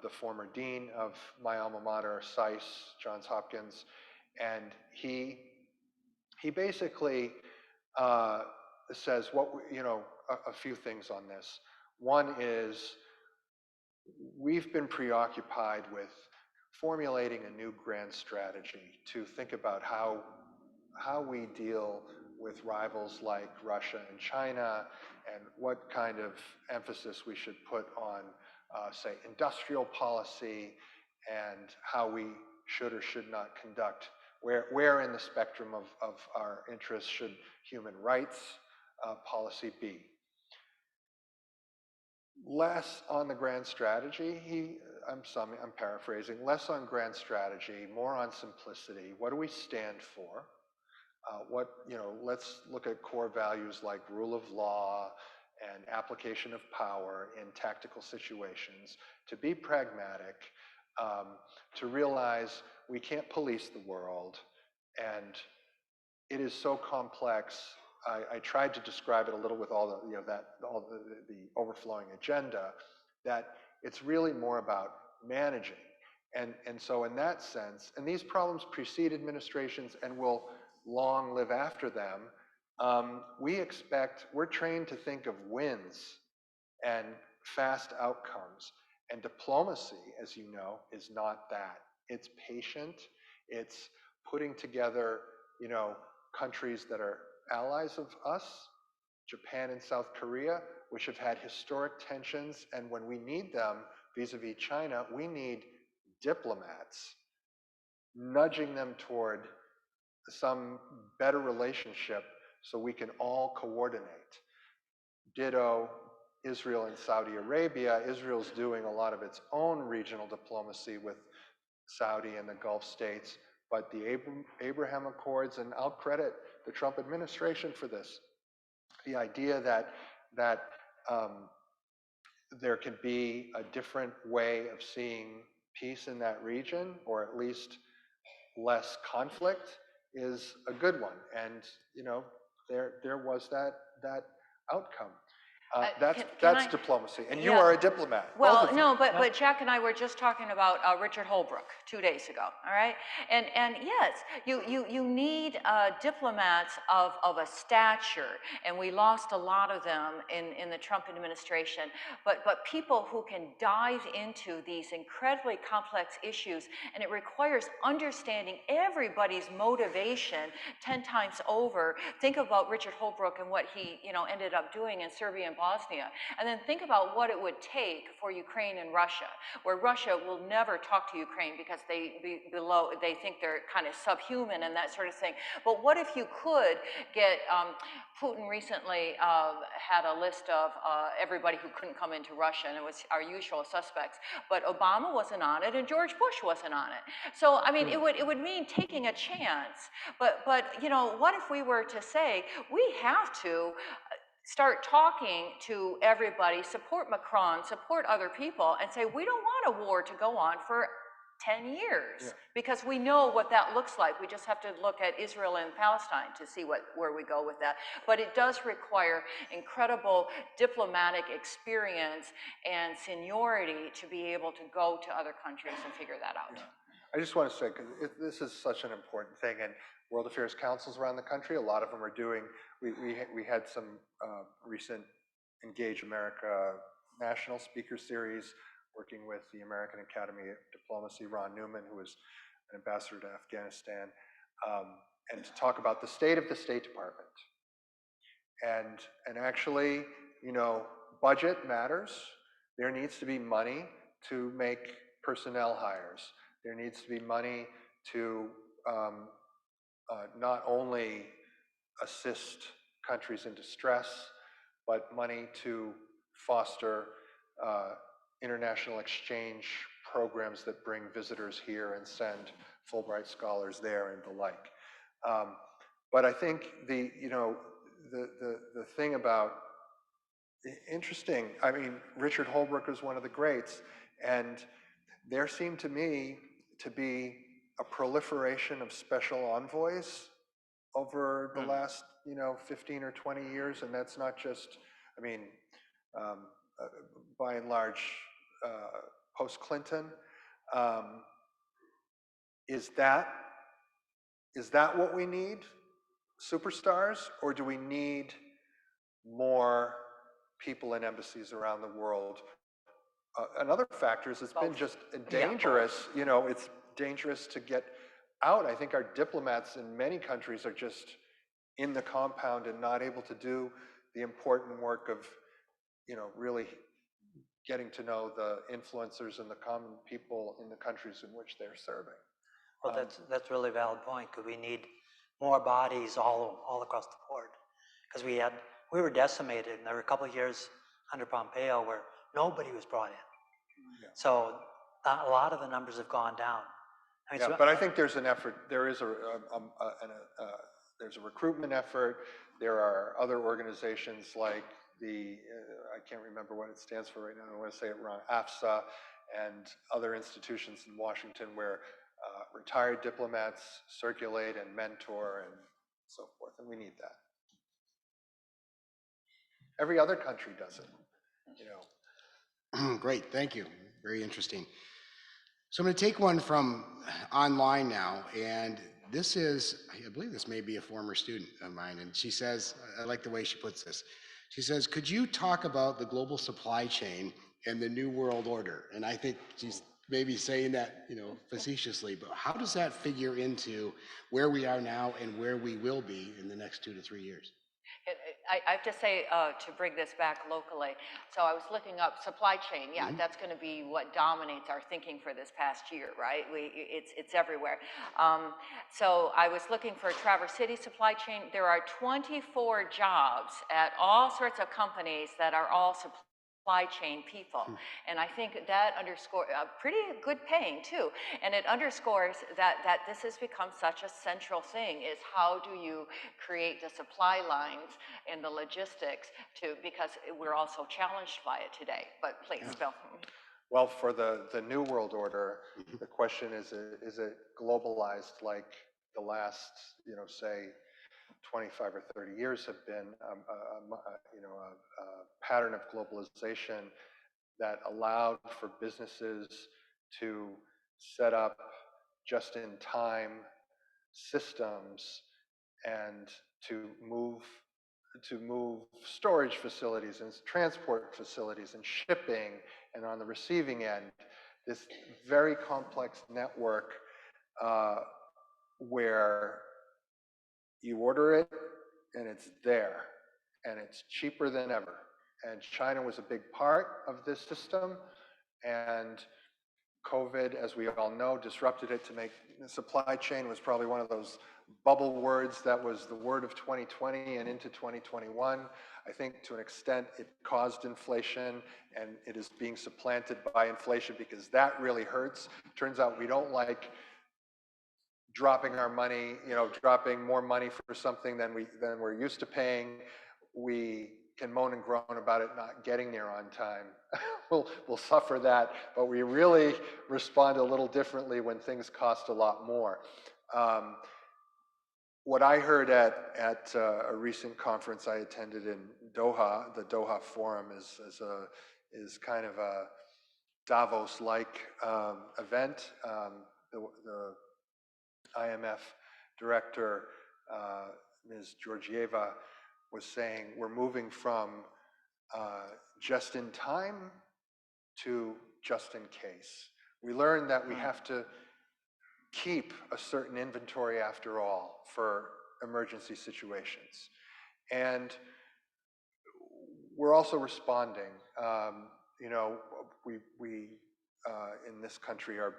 the former dean of my alma mater, SAIS, Johns Hopkins. And he basically says a few things on this. One is we've been preoccupied with formulating a new grand strategy to think about how we deal with rivals like Russia and China, and what kind of emphasis we should put on, say, industrial policy, and how we should or should not conduct, where in the spectrum of our interests should human rights policy be. Less on the grand strategy, I'm paraphrasing, less on grand strategy, more on simplicity. What do we stand for? Let's look at core values like rule of law and application of power in tactical situations, to be pragmatic, to realize we can't police the world, and it is so complex. I tried to describe it a little with all the overflowing agenda, that it's really more about managing. And so in that sense, and these problems precede administrations and will long live after them, we're trained to think of wins and fast outcomes. And diplomacy, as you know, is not that. It's patient. It's putting together, countries that are allies of us, Japan and South Korea, which have had historic tensions, and when we need them vis-a-vis China, we need diplomats nudging them toward some better relationship so we can all coordinate. Ditto Israel and Saudi Arabia. Israel's doing a lot of its own regional diplomacy with Saudi and the Gulf states, but the Abraham Accords, and I'll credit the Trump administration for this, the idea that there can be a different way of seeing peace in that region, or at least less conflict, is a good one. And there was that outcome. That's diplomacy, and you are a diplomat. Well, no, but Jack and I were just talking about Richard Holbrooke 2 days ago. All right, and yes, you need diplomats of a stature, and we lost a lot of them in the Trump administration. But people who can dive into these incredibly complex issues, and it requires understanding everybody's motivation 10 times over. Think about Richard Holbrooke and what he ended up doing in Serbia and Bosnia, and then think about what it would take for Ukraine and Russia, where Russia will never talk to Ukraine because they think they're kind of subhuman and that sort of thing. But what if you could get Putin recently had a list of everybody who couldn't come into Russia, and it was our usual suspects, but Obama wasn't on it and George Bush wasn't on it. So I mean, it would mean taking a chance. But what if we were to say we have to start talking to everybody, support Macron, support other people, and say we don't want a war to go on for 10 years, because we know what that looks like. We just have to look at Israel and Palestine to see where we go with that. But it does require incredible diplomatic experience and seniority to be able to go to other countries and figure that out. Yeah. I just want to say, because this is such an important thing, and World Affairs Councils around the country, a lot of them are doing, we had some recent Engage America National Speaker Series working with the American Academy of Diplomacy, Ron Newman, who is an ambassador to Afghanistan, and to talk about the state of the State Department. And actually, budget matters. There needs to be money to make personnel hires. There needs to be money to not only assist countries in distress, but money to foster international exchange programs that bring visitors here and send Fulbright scholars there and the like. But I think the thing about, interesting, I mean, Richard Holbrooke is one of the greats, and there seemed to me to be a proliferation of special envoys over the last, 15 or 20 years, and that's not just, I mean, by and large, post-Clinton. Is that what we need? Superstars, or do we need more people in embassies around the world? Another factor is it's been just dangerous. It's dangerous to get out. I think our diplomats in many countries are just in the compound and not able to do the important work of, really getting to know the influencers and the common people in the countries in which they're serving. Well, that's a really valid point, because we need more bodies all across the board. Because we were decimated, and there were a couple of years under Pompeo where nobody was brought in. Yeah. So a lot of the numbers have gone down. I mean, Yeah, but I think there's an effort. There is there's a recruitment effort. There are other organizations like I can't remember what it stands for right now. I don't want to say it wrong. AFSA and other institutions in Washington where retired diplomats circulate and mentor and so forth, and we need that. Every other country does it, Great, thank you. Very interesting. So I'm going to take one from online now, and this is, I believe this may be a former student of mine, and she says, I like the way she puts this. She says, could you talk about the global supply chain and the New World Order? And I think she's maybe saying that, facetiously, but how does that figure into where we are now and where we will be in the next 2 to 3 years? I have to say, to bring this back locally, so I was looking up supply chain. Yeah, that's going to be what dominates our thinking for this past year, right? It's everywhere. So I was looking for a Traverse City supply chain. There are 24 jobs at all sorts of companies that are all supply chain people. And I think that underscores, pretty good paying too, and it underscores that this has become such a central thing, is how do you create the supply lines and the logistics because we're also challenged by it today. But please, Bill. Well, for the New World Order, the question is it globalized like the last, say, 25 or 30 years have been, a pattern of globalization that allowed for businesses to set up just-in-time systems and to move storage facilities and transport facilities and shipping, and on the receiving end, this very complex network where you order it and it's there and it's cheaper than ever. And China was a big part of this system, and COVID, as we all know, disrupted it to make the supply chain was probably one of those bubble words that was the word of 2020 and into 2021. I think to an extent it caused inflation, and it is being supplanted by inflation because that really hurts. Turns out we don't like dropping our money, dropping more money for something than we're used to paying. We can moan and groan about it not getting there on time. We'll suffer that, but we really respond a little differently when things cost a lot more. What I heard at a recent conference I attended in Doha, the Doha Forum is kind of a Davos-like event. The IMF director, Ms. Georgieva, was saying we're moving from just in time to just in case. We learned that we have to keep a certain inventory after all for emergency situations. And we're also responding. We in this country, our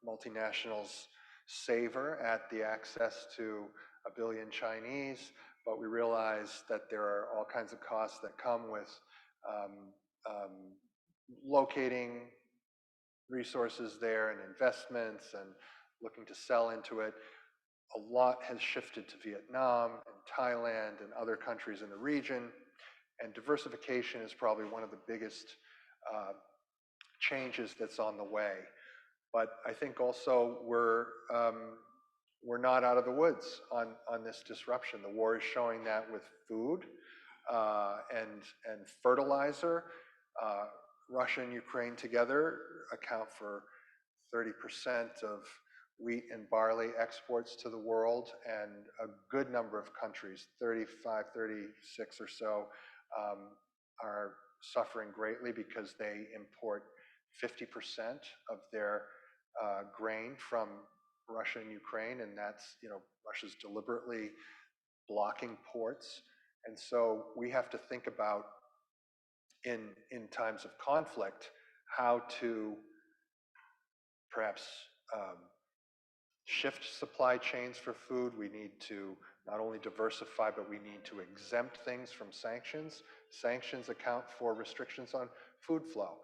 multinationals savor at the access to 1 billion Chinese, but we realize that there are all kinds of costs that come with locating resources there and investments and looking to sell into it. A lot has shifted to Vietnam and Thailand and other countries in the region, and diversification is probably one of the biggest changes that's on the way. But I think also we're not out of the woods on this disruption. The war is showing that with food and fertilizer. Russia and Ukraine together account for 30% of wheat and barley exports to the world, and a good number of countries, 35, 36 or so, are suffering greatly because they import 50% of their grain from Russia and Ukraine, and that's, Russia's deliberately blocking ports. And so we have to think about, in times of conflict, how to perhaps shift supply chains for food. We need to not only diversify, but we need to exempt things from sanctions. Sanctions account for restrictions on food flow.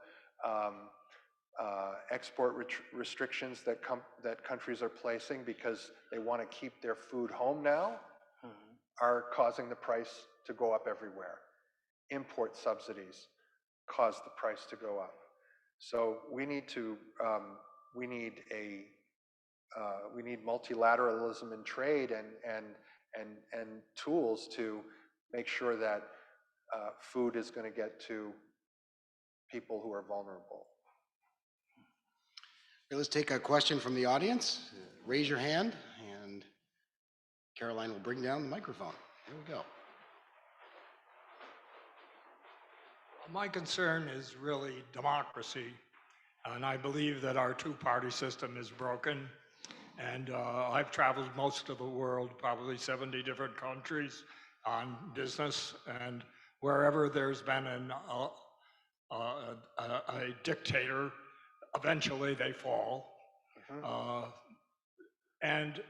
Export restrictions that countries are placing because they want to keep their food home now are causing the price to go up everywhere. Import subsidies cause the price to go up. So we need multilateralism in trade and tools to make sure that food is going to get to people who are vulnerable. Okay, let's take a question from the audience. Raise your hand, and Caroline will bring down the microphone. Here we go. My concern is really democracy, and I believe that our two-party system is broken. And I've traveled most of the world, probably 70 different countries on business, and wherever there's been a dictator, eventually they fall. And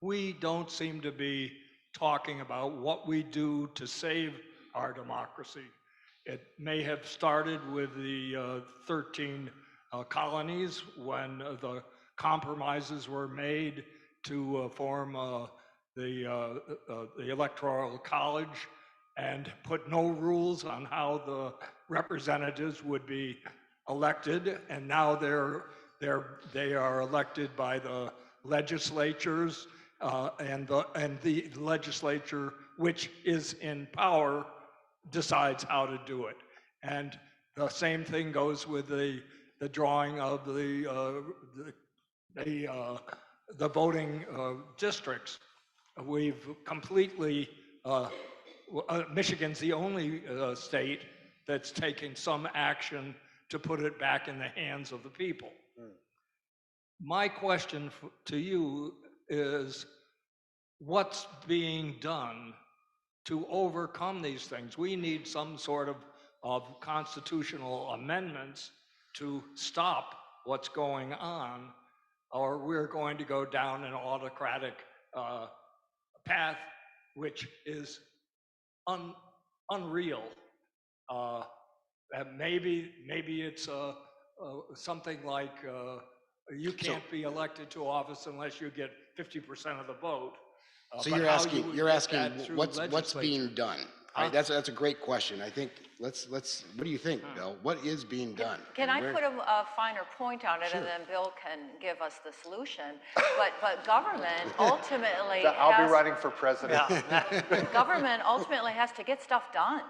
we don't seem to be talking about what we do to save our democracy. It may have started with the 13 colonies when the compromises were made to form the Electoral College and put no rules on how the representatives would be elected, and now they are elected by the legislatures, and the legislature, which is in power, decides how to do it. And the same thing goes with the drawing of the voting districts. We've completely, Michigan's the only state that's taking some action to put it back in the hands of the people. My question to you is, what's being done to overcome these things? We need some sort of constitutional amendments to stop what's going on, or we're going to go down an autocratic path, which is unreal. Maybe it's something like you can't be elected to office unless you get 50% of the vote. So you're asking what's being done, right? That's a great question. I think let's what do you think, Bill? What is being done? Can I put a finer point on it, Sure. and then Bill can give us the solution? But government ultimately I'll be running for president. government ultimately has to get stuff done,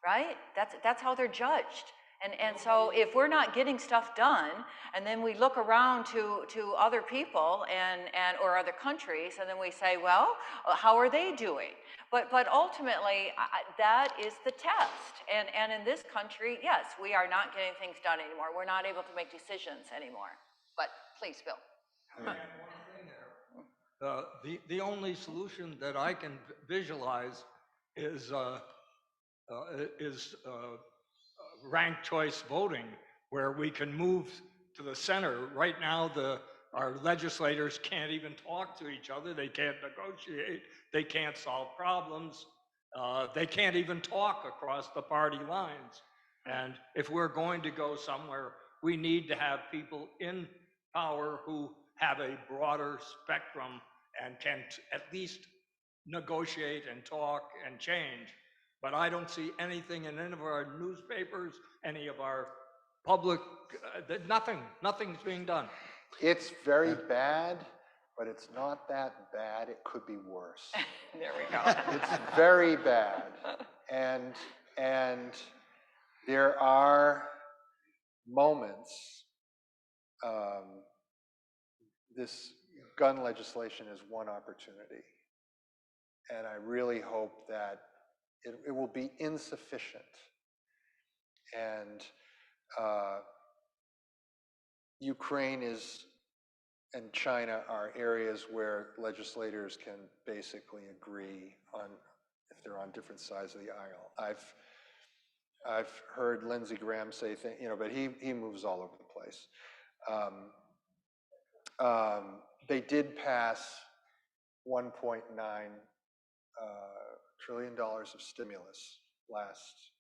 right? That's how they're judged. And so if we're not getting stuff done, and then we look around to other people and or other countries, and then we say, well, how are they doing? But ultimately, that is the test. And in this country, yes, we are not getting things done anymore. We're not able to make decisions anymore. But please, Bill. One thing there. The only solution that I can visualize is ranked choice voting, where we can move to the center. Right now, our legislators can't even talk to each other. They can't negotiate. They can't solve problems. They can't even talk across the party lines. And if we're going to go somewhere, we need to have people in power who have a broader spectrum and can at least negotiate and talk and change. But I don't see anything in any of our newspapers, any of our public, nothing's being done. It's very bad, but it's not that bad. It could be worse. There we go. It's very bad. And there are moments, this gun legislation is one opportunity. And I really hope that it will be insufficient. And Ukraine and China are areas where legislators can basically agree on if they're on different sides of the aisle. I've heard Lindsey Graham say things, but he moves all over the place. They did pass $1.9 trillion of stimulus last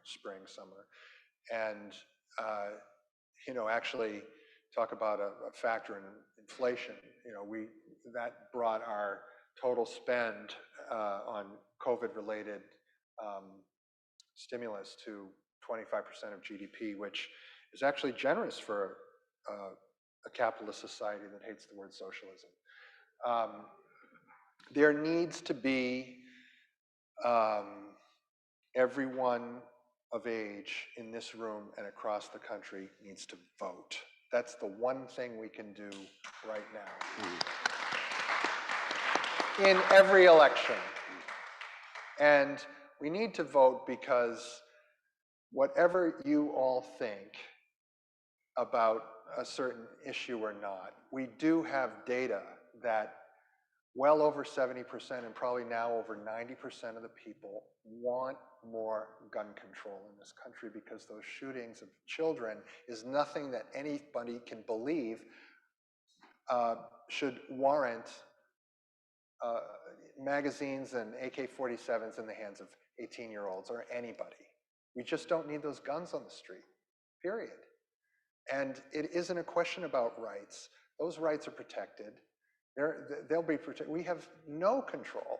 spring, summer, and actually talk about a factor in inflation. That brought our total spend on COVID-related stimulus to 25% of GDP, which is actually generous for a capitalist society that hates the word socialism. There needs to be everyone of age in this room and across the country needs to vote. That's the one thing we can do right now. In every election. And we need to vote because whatever you all think about a certain issue or not, we do have data that well over 70% and probably now over 90% of the people want more gun control in this country because those shootings of children is nothing that anybody can believe should warrant magazines and AK-47s in the hands of 18-year-olds or anybody. We just don't need those guns on the street, period. And it isn't a question about rights. Those rights are protected. They'll be protected. We have no control.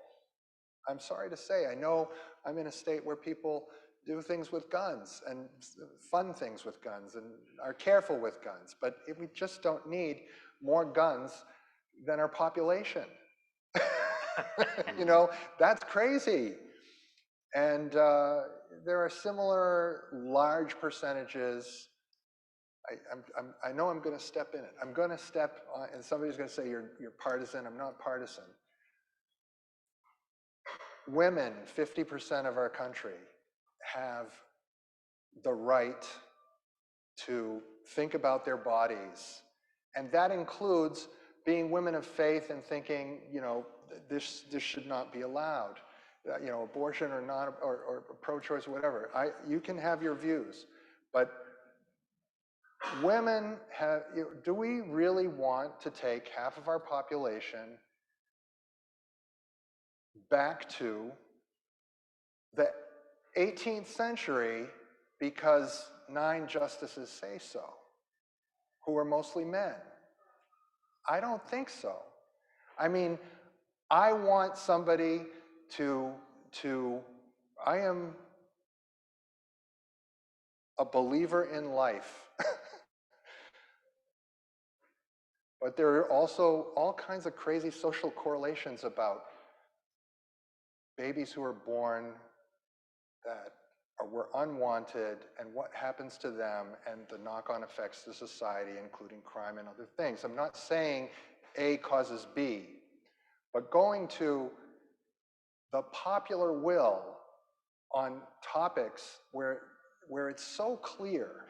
I'm sorry to say, I know I'm in a state where people do things with guns and fun things with guns and are careful with guns, but we just don't need more guns than our population. That's crazy. And there are similar large percentages. I know I'm going to step in it. I'm going to step on, and somebody's going to say you're partisan. I'm not partisan. Women, 50% of our country, have the right to think about their bodies, and that includes being women of faith and thinking, this should not be allowed. Abortion or not, or pro-choice or whatever. You can have your views, but women have. Do we really want to take half of our population back to the 18th century because 9 justices say so, who are mostly men? I don't think so. I mean, I want somebody I am a believer in life. But there are also all kinds of crazy social correlations about babies who are born that were unwanted and what happens to them and the knock-on effects to society, including crime and other things. I'm not saying A causes B, but going to the popular will on topics where it's so clear,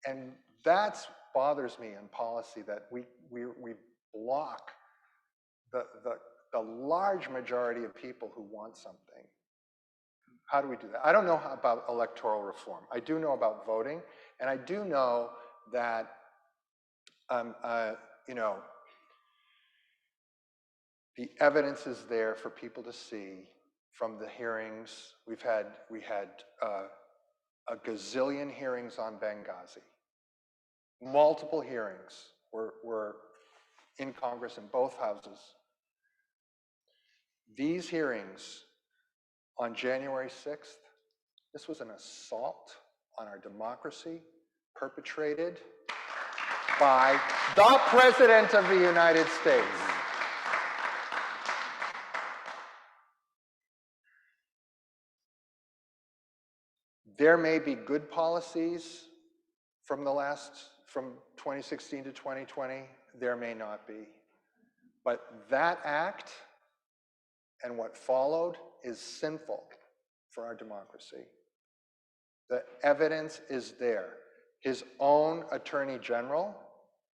and that bothers me in policy, that we block the large majority of people who want something. How do we do that? I don't know about electoral reform. I do know about voting, and I do know that the evidence is there for people to see from the hearings. We had a gazillion hearings on Benghazi. Multiple hearings were in Congress in both houses. These hearings on January 6th, this was an assault on our democracy perpetrated by the President of the United States. There may be good policies from 2016 to 2020, there may not be. But that act and what followed is sinful for our democracy. The evidence is there. His own Attorney General,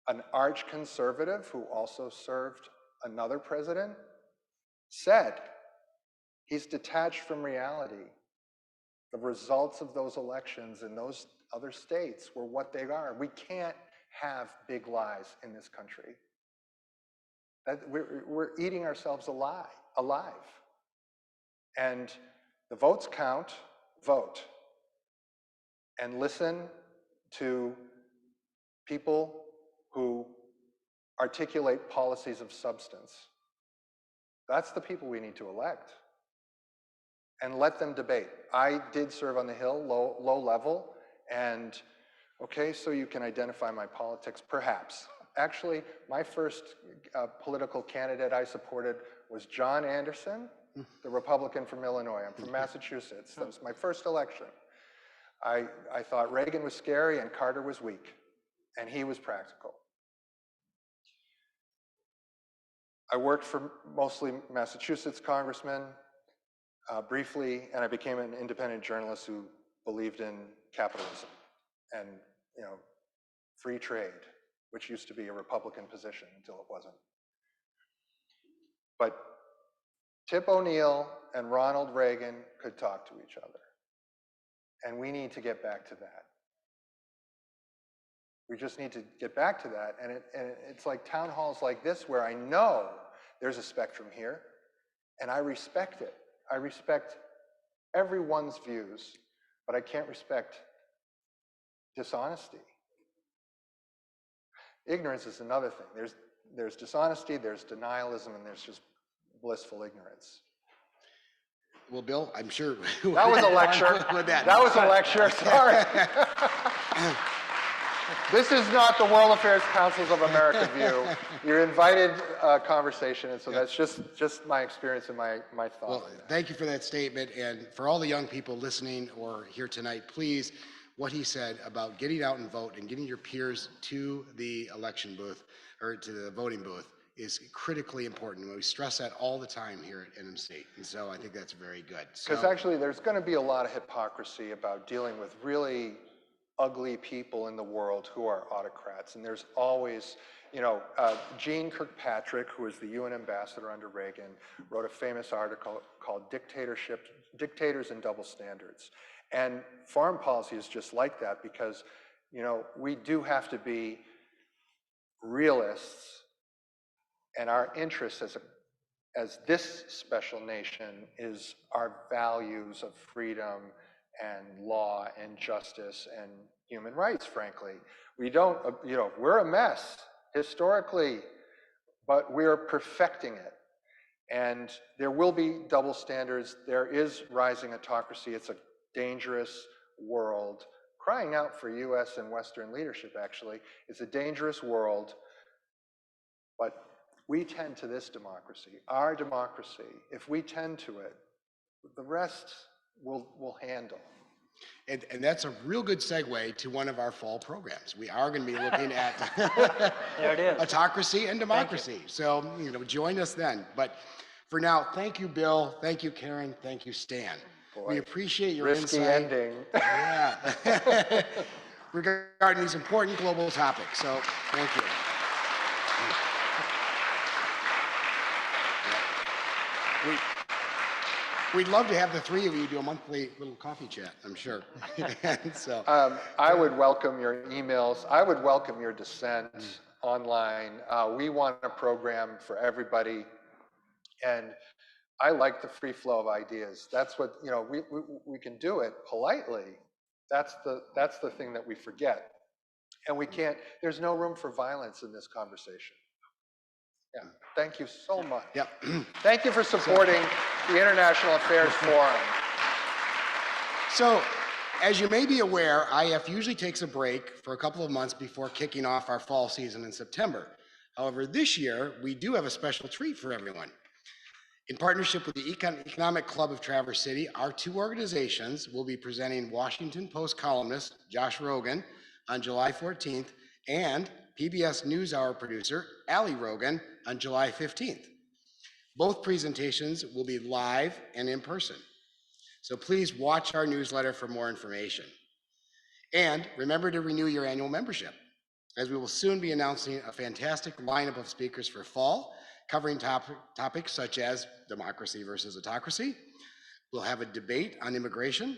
an arch conservative who also served another president, said he's detached from reality. The results of those elections in those other states were what they are. We can't have big lies in this country. We're eating ourselves alive. And the votes count, vote. And listen to people who articulate policies of substance. That's the people we need to elect. And let them debate. I did serve on the Hill, low level, and okay, so you can identify my politics, perhaps. Actually, my first political candidate I supported was John Anderson, the Republican from Illinois. I'm from Massachusetts. That was my first election. I thought Reagan was scary and Carter was weak, and he was practical. I worked for mostly Massachusetts congressmen briefly, and I became an independent journalist who believed in capitalism and, you know, free trade, which used to be a Republican position until it wasn't. But Tip O'Neill and Ronald Reagan could talk to each other. And we need to get back to that. We just need to get back to that. And it's like town halls like this where I know there's a spectrum here, and I respect it. I respect everyone's views, but I can't respect dishonesty. Ignorance is another thing. There's dishonesty, there's denialism, and there's just blissful ignorance. Well, Bill, I'm sure. That was a lecture. That was a lecture, sorry. This is not the World Affairs Councils of America view. You're invited conversation, and so that's just my experience and my thought. Well, thank you for that statement, and for all the young people listening or here tonight, please, what he said about getting out and vote and getting your peers to the election booth or to the voting booth is critically important. We stress that all the time here at NM State, and so I think that's very good. Because actually, there's going to be a lot of hypocrisy about dealing with really ugly people in the world who are autocrats, and there's always, you know, Jeane Kirkpatrick, who was the UN ambassador under Reagan, wrote a famous article called Dictators and Double Standards. And foreign policy is just like that because, you know, we do have to be realists, and our interests as this special nation is our values of freedom and law and justice and human rights, frankly. We don't, you know, we're a mess historically, but we're perfecting it. And there will be double standards. There is rising autocracy. It's a dangerous world. Crying out for US and Western leadership, actually. It's a dangerous world, but we tend to this democracy, our democracy. If we tend to it, the rest we'll handle. And that's a real good segue to one of our fall programs. We are going to be looking at There it is. autocracy and democracy. So, you know, join us then. But for now, thank you, Bill. Thank you, Karen. Thank you, Stan. Boy, we appreciate your risky insight. ending. Yeah. Regarding these important global topics. So, thank you. We'd love to have the three of you do a monthly little coffee chat, I'm sure. So, I would welcome your emails. I would welcome your dissent online. We want a program for everybody. And I like the free flow of ideas. That's what, you know, we can do it politely. That's the thing that we forget. And we can't, there's no room for violence in this conversation. Yeah, thank you so much. Yep. Thank you for supporting the International Affairs Forum. So As you may be aware, IF usually takes a break for a couple of months before kicking off our fall season in September. However, this year, we do have a special treat for everyone. In partnership with the Economic Club of Traverse City, our two organizations will be presenting Washington Post columnist Josh Rogan on July 14th and PBS NewsHour producer Allie Rogan on July 15th. Both presentations will be live and in person. So please watch our newsletter for more information. And remember to renew your annual membership, as we will soon be announcing a fantastic lineup of speakers for fall, covering topics such as democracy versus autocracy. We'll have a debate on immigration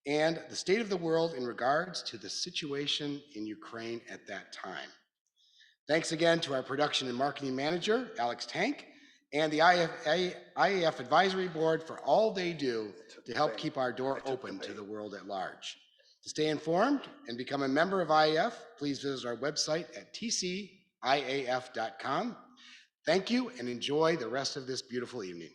and the state of the world in regards to the situation in Ukraine at that time. Thanks again to our production and marketing manager, Alex Tank, and the IAF Advisory Board for all they do to help keep our door open to the world at large. To stay informed and become a member of IAF, please visit our website at tciaf.com. Thank you and enjoy the rest of this beautiful evening.